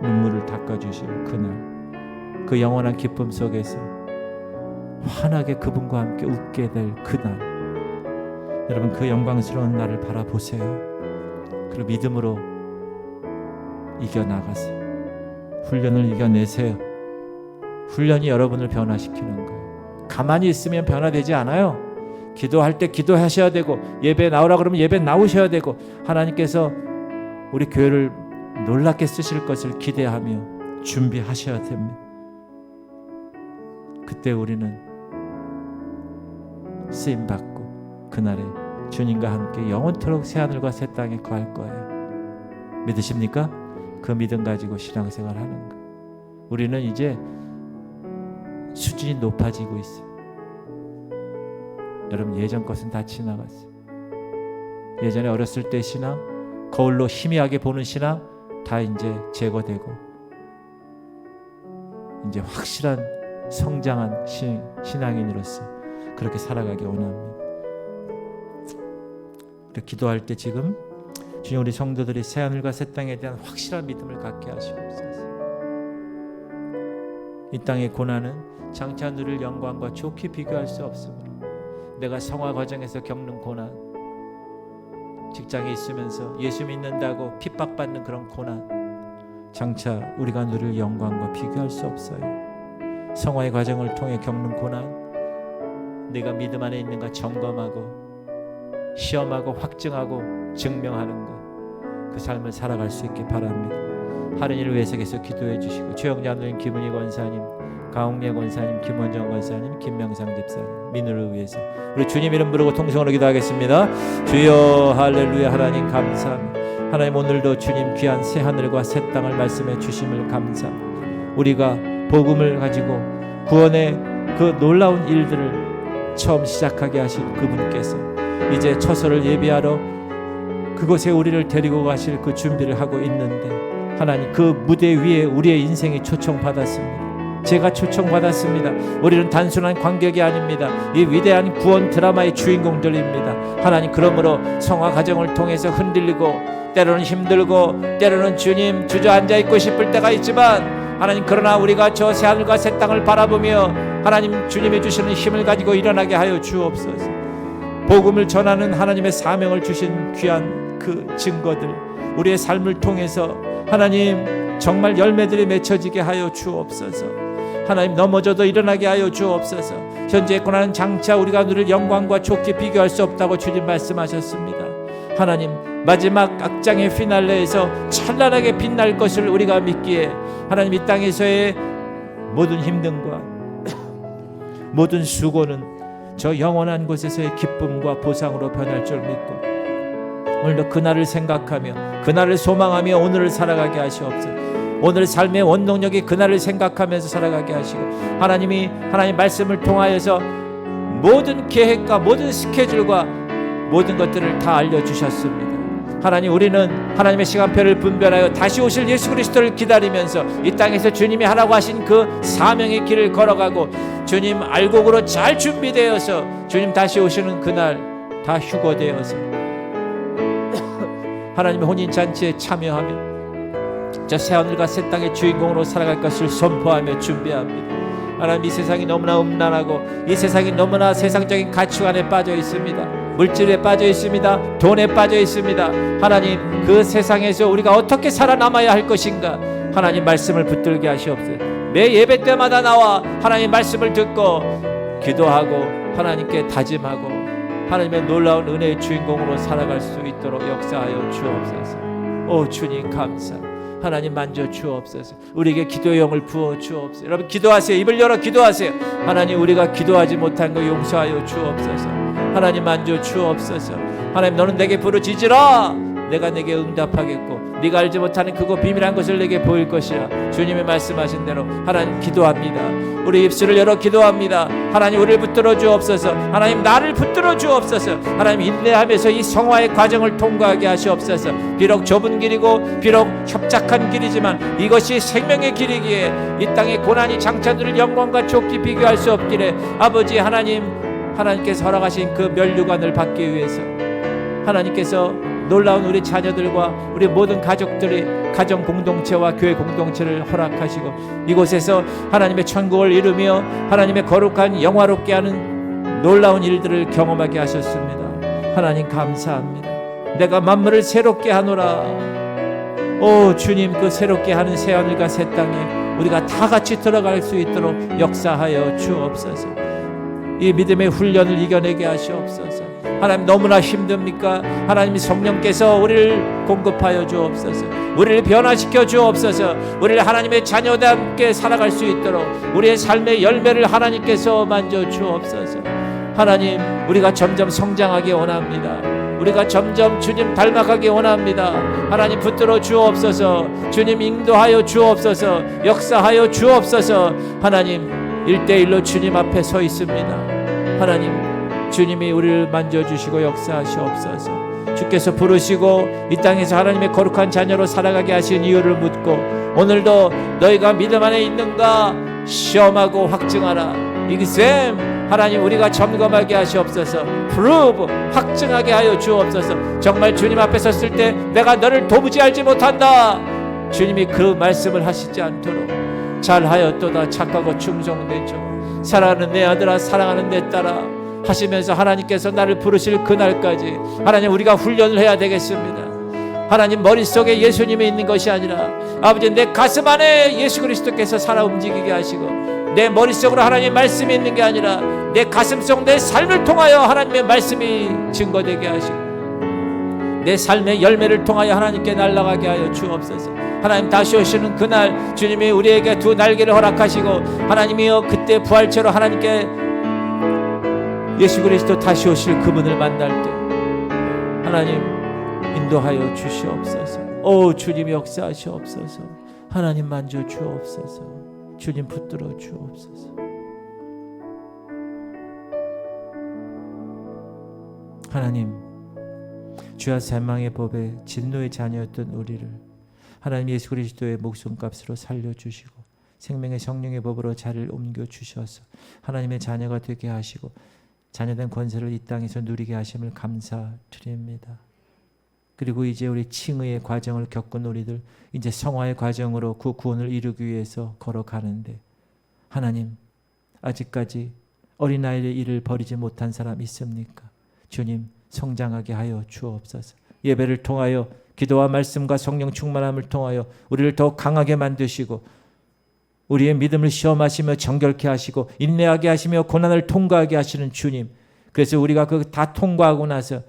눈물을 닦아주실 그날, 그 영원한 기쁨 속에서 환하게 그분과 함께 웃게 될 그날, 여러분, 그 영광스러운 날을 바라보세요. 그리고 믿음으로 이겨나가세요. 훈련을 이겨내세요. 훈련이 여러분을 변화시키는 거예요. 가만히 있으면 변화되지 않아요. 기도할 때 기도하셔야 되고, 예배 나오라 그러면 예배 나오셔야 되고, 하나님께서 우리 교회를 놀랍게 쓰실 것을 기대하며 준비하셔야 됩니다. 그때 우리는 쓰임받고 그날에 주님과 함께 영원토록 새하늘과 새 땅에 거할 거예요. 믿으십니까? 그 믿음 가지고 신앙생활 하는 거. 우리는 이제 수준이 높아지고 있어요. 여러분, 예전 것은 다 지나갔어요. 예전에 어렸을 때 신앙, 거울로 희미하게 보는 신앙 다 이제 제거되고 이제 확실한 성장한 신앙인으로서 그렇게 살아가기 원합니다. 우리 기도할 때 지금 주님, 우리 성도들이 새하늘과 새 땅에 대한 확실한 믿음을 갖게 하시옵소서. 이 땅의 고난은 장차 누릴 영광과 좋게 비교할 수 없으므로 내가 성화 과정에서 겪는 고난, 직장에 있으면서 예수 믿는다고 핍박받는 그런 고난, 장차 우리가 누릴 영광과 비교할 수 없어요. 성화의 과정을 통해 겪는 고난, 내가 믿음 안에 있는가 점검하고 시험하고 확증하고 증명하는 것, 그 삶을 살아갈 수 있게 바랍니다. 하는 일을 위해서 계속 기도해 주시고, 최영자님, 김은희 권사님, 가홍래 권사님, 김원정 권사님, 김명상 집사님, 민우를 위해서 우리 주님 이름 부르고 통성으로 기도하겠습니다. 주여 할렐루야. 하나님 감사합니다. 하나님, 오늘도 주님 귀한 새 하늘과 새 땅을 말씀해 주심을 감사합니다. 우리가 복음을 가지고 구원의 그 놀라운 일들을 처음 시작하게 하신 그분께서 이제 처소를 예비하러 그곳에 우리를 데리고 가실 그 준비를 하고 있는데, 하나님 그 무대 위에 우리의 인생이 초청받았습니다. 제가 초청받았습니다. 우리는 단순한 관객이 아닙니다. 이 위대한 구원 드라마의 주인공들입니다. 하나님, 그러므로 성화 과정을 통해서 흔들리고 때로는 힘들고 때로는 주님 주저앉아 있고 싶을 때가 있지만, 하나님 그러나 우리가 저 새하늘과 새 땅을 바라보며 하나님 주님이 주시는 힘을 가지고 일어나게 하여 주옵소서. 복음을 전하는 하나님의 사명을 주신 귀한 그 증거들, 우리의 삶을 통해서 하나님 정말 열매들이 맺혀지게 하여 주옵소서. 하나님, 넘어져도 일어나게 하여 주옵소서. 현재의 고난은 장차 우리가 누릴 영광과 좋게 비교할 수 없다고 주님 말씀하셨습니다. 하나님, 마지막 악장의 피날레에서 찬란하게 빛날 것을 우리가 믿기에 하나님, 이 땅에서의 모든 힘듦과 모든 수고는 저 영원한 곳에서의 기쁨과 보상으로 변할 줄 믿고, 오늘도 그날을 생각하며 그날을 소망하며 오늘을 살아가게 하시옵소서. 오늘 삶의 원동력이 그날을 생각하면서 살아가게 하시고, 하나님 말씀을 통하여서 모든 계획과 모든 스케줄과 모든 것들을 다 알려주셨습니다. 하나님, 우리는 하나님의 시간표를 분별하여 다시 오실 예수 그리스도를 기다리면서 이 땅에서 주님이 하라고 하신 그 사명의 길을 걸어가고, 주님 알곡으로 잘 준비되어서 주님 다시 오시는 그날 다 휴거되어서 하나님의 혼인잔치에 참여하며 저 새하늘과 새 땅의 주인공으로 살아갈 것을 선포하며 준비합니다. 하나님, 이 세상이 너무나 음란하고 이 세상이 너무나 세상적인 가치관에 빠져 있습니다. 물질에 빠져 있습니다. 돈에 빠져 있습니다. 하나님, 그 세상에서 우리가 어떻게 살아남아야 할 것인가, 하나님 말씀을 붙들게 하시옵소서. 매 예배 때마다 나와 하나님 말씀을 듣고 기도하고 하나님께 다짐하고 하나님의 놀라운 은혜의 주인공으로 살아갈 수 있도록 역사하여 주옵소서. 오 주님 감사합니다. 하나님 만져 주옵소서. 우리에게 기도의 영을 부어 주옵소서. 여러분 기도하세요. 입을 열어 기도하세요. 하나님, 우리가 기도하지 못한 거 용서하여 주옵소서. 하나님 만져 주옵소서. 하나님, 너는 내게 부르짖으라. 내가 내게 응답하겠고 네가 알지 못하는 크고 비밀한 것을 내게 보일 것이라. 주님이 말씀하신 대로 하나님 기도합니다. 우리 입술을 열어 기도합니다. 하나님, 우리를 붙들어 주옵소서. 하나님, 나를 붙들어 주옵소서. 하나님, 인내하면서 이 성화의 과정을 통과하게 하시옵소서. 비록 좁은 길이고 비록 협착한 길이지만 이것이 생명의 길이기에 이 땅의 고난이 장차 누릴 영광과 좋게 비교할 수 없기에 아버지 하나님, 하나님께서 허락하신 그 면류관을 받기 위해서 하나님께서 놀라운 우리 자녀들과 우리 모든 가족들이 가정 공동체와 교회 공동체를 허락하시고 이곳에서 하나님의 천국을 이루며 하나님의 거룩한 영화롭게 하는 놀라운 일들을 경험하게 하셨습니다. 하나님 감사합니다. 내가 만물을 새롭게 하노라. 오 주님, 그 새롭게 하는 새하늘과 새 땅에 우리가 다 같이 들어갈 수 있도록 역사하여 주옵소서. 이 믿음의 훈련을 이겨내게 하시옵소서. 하나님, 너무나 힘듭니까? 하나님 성령께서 우리를 공급하여 주옵소서. 우리를 변화시켜 주옵소서. 우리를 하나님의 자녀답게 살아갈 수 있도록 우리의 삶의 열매를 하나님께서 만져 주옵소서. 하나님, 우리가 점점 성장하기 원합니다. 우리가 점점 주님 닮아가기 원합니다. 하나님 붙들어 주옵소서. 주님 인도하여 주옵소서. 역사하여 주옵소서. 하나님 1대1로 주님 앞에 서 있습니다. 하나님 주님이 우리를 만져주시고 역사하시옵소서. 주께서 부르시고 이 땅에서 하나님의 거룩한 자녀로 살아가게 하신 이유를 묻고 오늘도 너희가 믿음 안에 있는가 시험하고 확증하라. 이기셈 하나님 우리가 점검하게 하시옵소서. 프루브 확증하게 하여 주옵소서. 정말 주님 앞에 섰을 때 내가 너를 도무지 알지 못한다. 주님이 그 말씀을 하시지 않도록 잘하였도다 착하고 충성된 종 사랑하는 내 아들아 사랑하는 내 딸아 하시면서 하나님께서 나를 부르실 그날까지 하나님 우리가 훈련을 해야 되겠습니다. 하나님 머릿속에 예수님이 있는 것이 아니라 아버지 내 가슴 안에 예수 그리스도께서 살아 움직이게 하시고 내 머릿속으로 하나님의 말씀이 있는 게 아니라 내 가슴속 내 삶을 통하여 하나님의 말씀이 증거되게 하시고 내 삶의 열매를 통하여 하나님께 날아가게 하여 주옵소서. 하나님 다시 오시는 그날 주님이 우리에게 두 날개를 허락하시고 하나님이여 그때 부활체로 하나님께 예수 그리스도 다시 오실 그분을 만날 때 하나님 인도하여 주시옵소서. 오 주님 역사하시옵소서. 하나님 만져 주옵소서. 주님 붙들어 주옵소서. 하나님 주와 사망의 법에 진노의 자녀였던 우리를 하나님 예수 그리스도의 목숨값으로 살려주시고 생명의 성령의 법으로 자리를 옮겨주셔서 하나님의 자녀가 되게 하시고 자녀된 권세를 이 땅에서 누리게 하심을 감사드립니다. 그리고 이제 우리 칭의의 과정을 겪은 우리들 이제 성화의 과정으로 그 구원을 이루기 위해서 걸어가는데 하나님 아직까지 어린아이의 일을 버리지 못한 사람 있습니까? 주님 성장하게 하여 주옵소서. 예배를 통하여 기도와 말씀과 성령 충만함을 통하여 우리를 더욱 강하게 만드시고 우리의 믿음을 시험하시며 정결케 하시고 인내하게 하시며 고난을 통과하게 하시는 주님. 그래서 우리가 그 다 통과하고 나서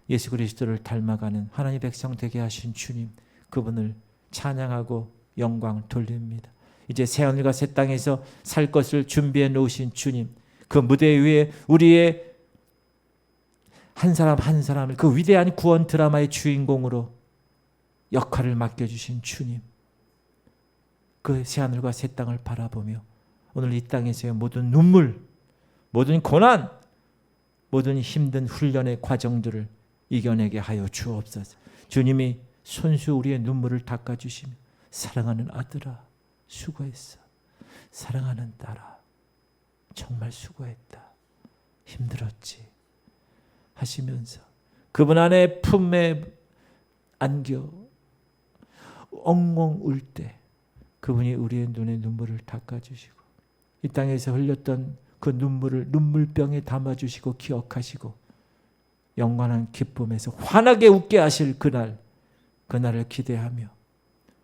예수 그리스도를 닮아가는 하나님의 백성 되게 하신 주님, 그분을 찬양하고 영광 돌립니다. 이제 새하늘과 새 땅에서 살 것을 준비해 놓으신 주님, 그 무대 위에 우리의 한 사람 한 사람을 그 위대한 구원 드라마의 주인공으로 역할을 맡겨주신 주님, 그 새하늘과 새 땅을 바라보며 오늘 이 땅에서의 모든 눈물, 모든 고난, 모든 힘든 훈련의 과정들을 이겨내게 하여 주옵소서. 주님이 손수 우리의 눈물을 닦아주시며 사랑하는 아들아 수고했어, 사랑하는 딸아 정말 수고했다, 힘들었지 하시면서 그분 안에 품에 안겨 엉엉 울 때 그분이 우리의 눈에 눈물을 닦아주시고 이 땅에서 흘렸던 그 눈물을 눈물병에 담아주시고 기억하시고 영원한 기쁨에서 환하게 웃게 하실 그날을 기대하며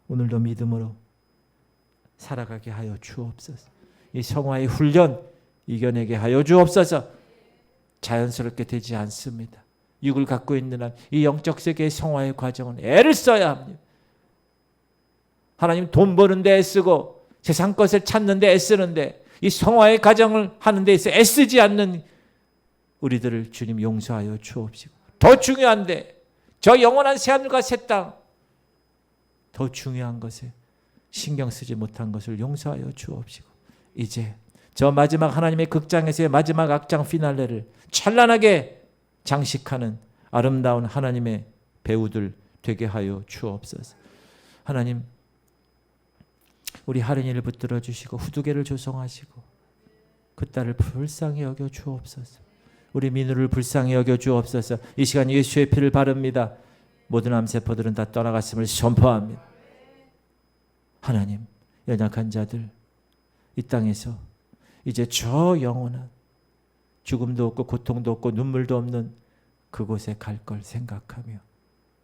오늘도 믿음으로 살아가게 하여 주옵소서. 이 성화의 훈련 이겨내게 하여 주옵소서. 자연스럽게 되지 않습니다. 육을 갖고 있는 한 이 영적 세계의 성화의 과정은 애를 써야 합니다. 하나님 돈 버는데 애쓰고 세상 것을 찾는데 애쓰는데 이 성화의 과정을 하는 데 있어 애쓰지 않는 우리들을 주님 용서하여 주옵시고 더 중요한데 저 영원한 새하늘과 새 땅 더 중요한 것에 신경 쓰지 못한 것을 용서하여 주옵시고 이제 저 마지막 하나님의 극장에서의 마지막 악장 피날레를 찬란하게 장식하는 아름다운 하나님의 배우들 되게 하여 주옵소서. 하나님 우리 하린이를 붙들어 주시고 후두개를 조성하시고 그 딸을 불쌍히 여겨 주옵소서. 우리 민우를 불쌍히 여겨 주옵소서. 이 시간 예수의 피를 바릅니다. 모든 암세포들은 다 떠나갔음을 선포합니다. 하나님 연약한 자들 이 땅에서 이제 저 영원한 죽음도 없고 고통도 없고 눈물도 없는 그곳에 갈 걸 생각하며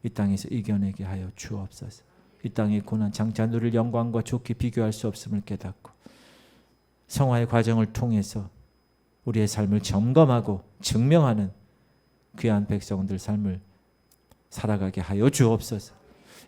이 땅에서 이겨내게 하여 주옵소서. 이 땅의 고난 장차 누릴 영광과 좋게 비교할 수 없음을 깨닫고 성화의 과정을 통해서 우리의 삶을 점검하고 증명하는 귀한 백성들 삶을 살아가게 하여 주옵소서.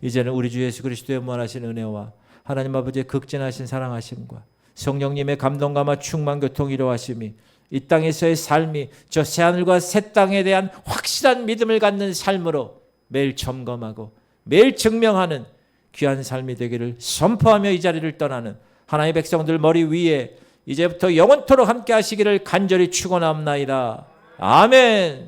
이제는 우리 주 예수 그리스도의 무한하신 은혜와 하나님 아버지의 극진하신 사랑하심과 성령님의 감동감화 충만 교통 이루하심이 이 땅에서의 삶이 저 새하늘과 새 땅에 대한 확실한 믿음을 갖는 삶으로 매일 점검하고 매일 증명하는 귀한 삶이 되기를 선포하며 이 자리를 떠나는 하나님의 백성들 머리 위에 이제부터 영원토록 함께 하시기를 간절히 축원합나이다. 아멘.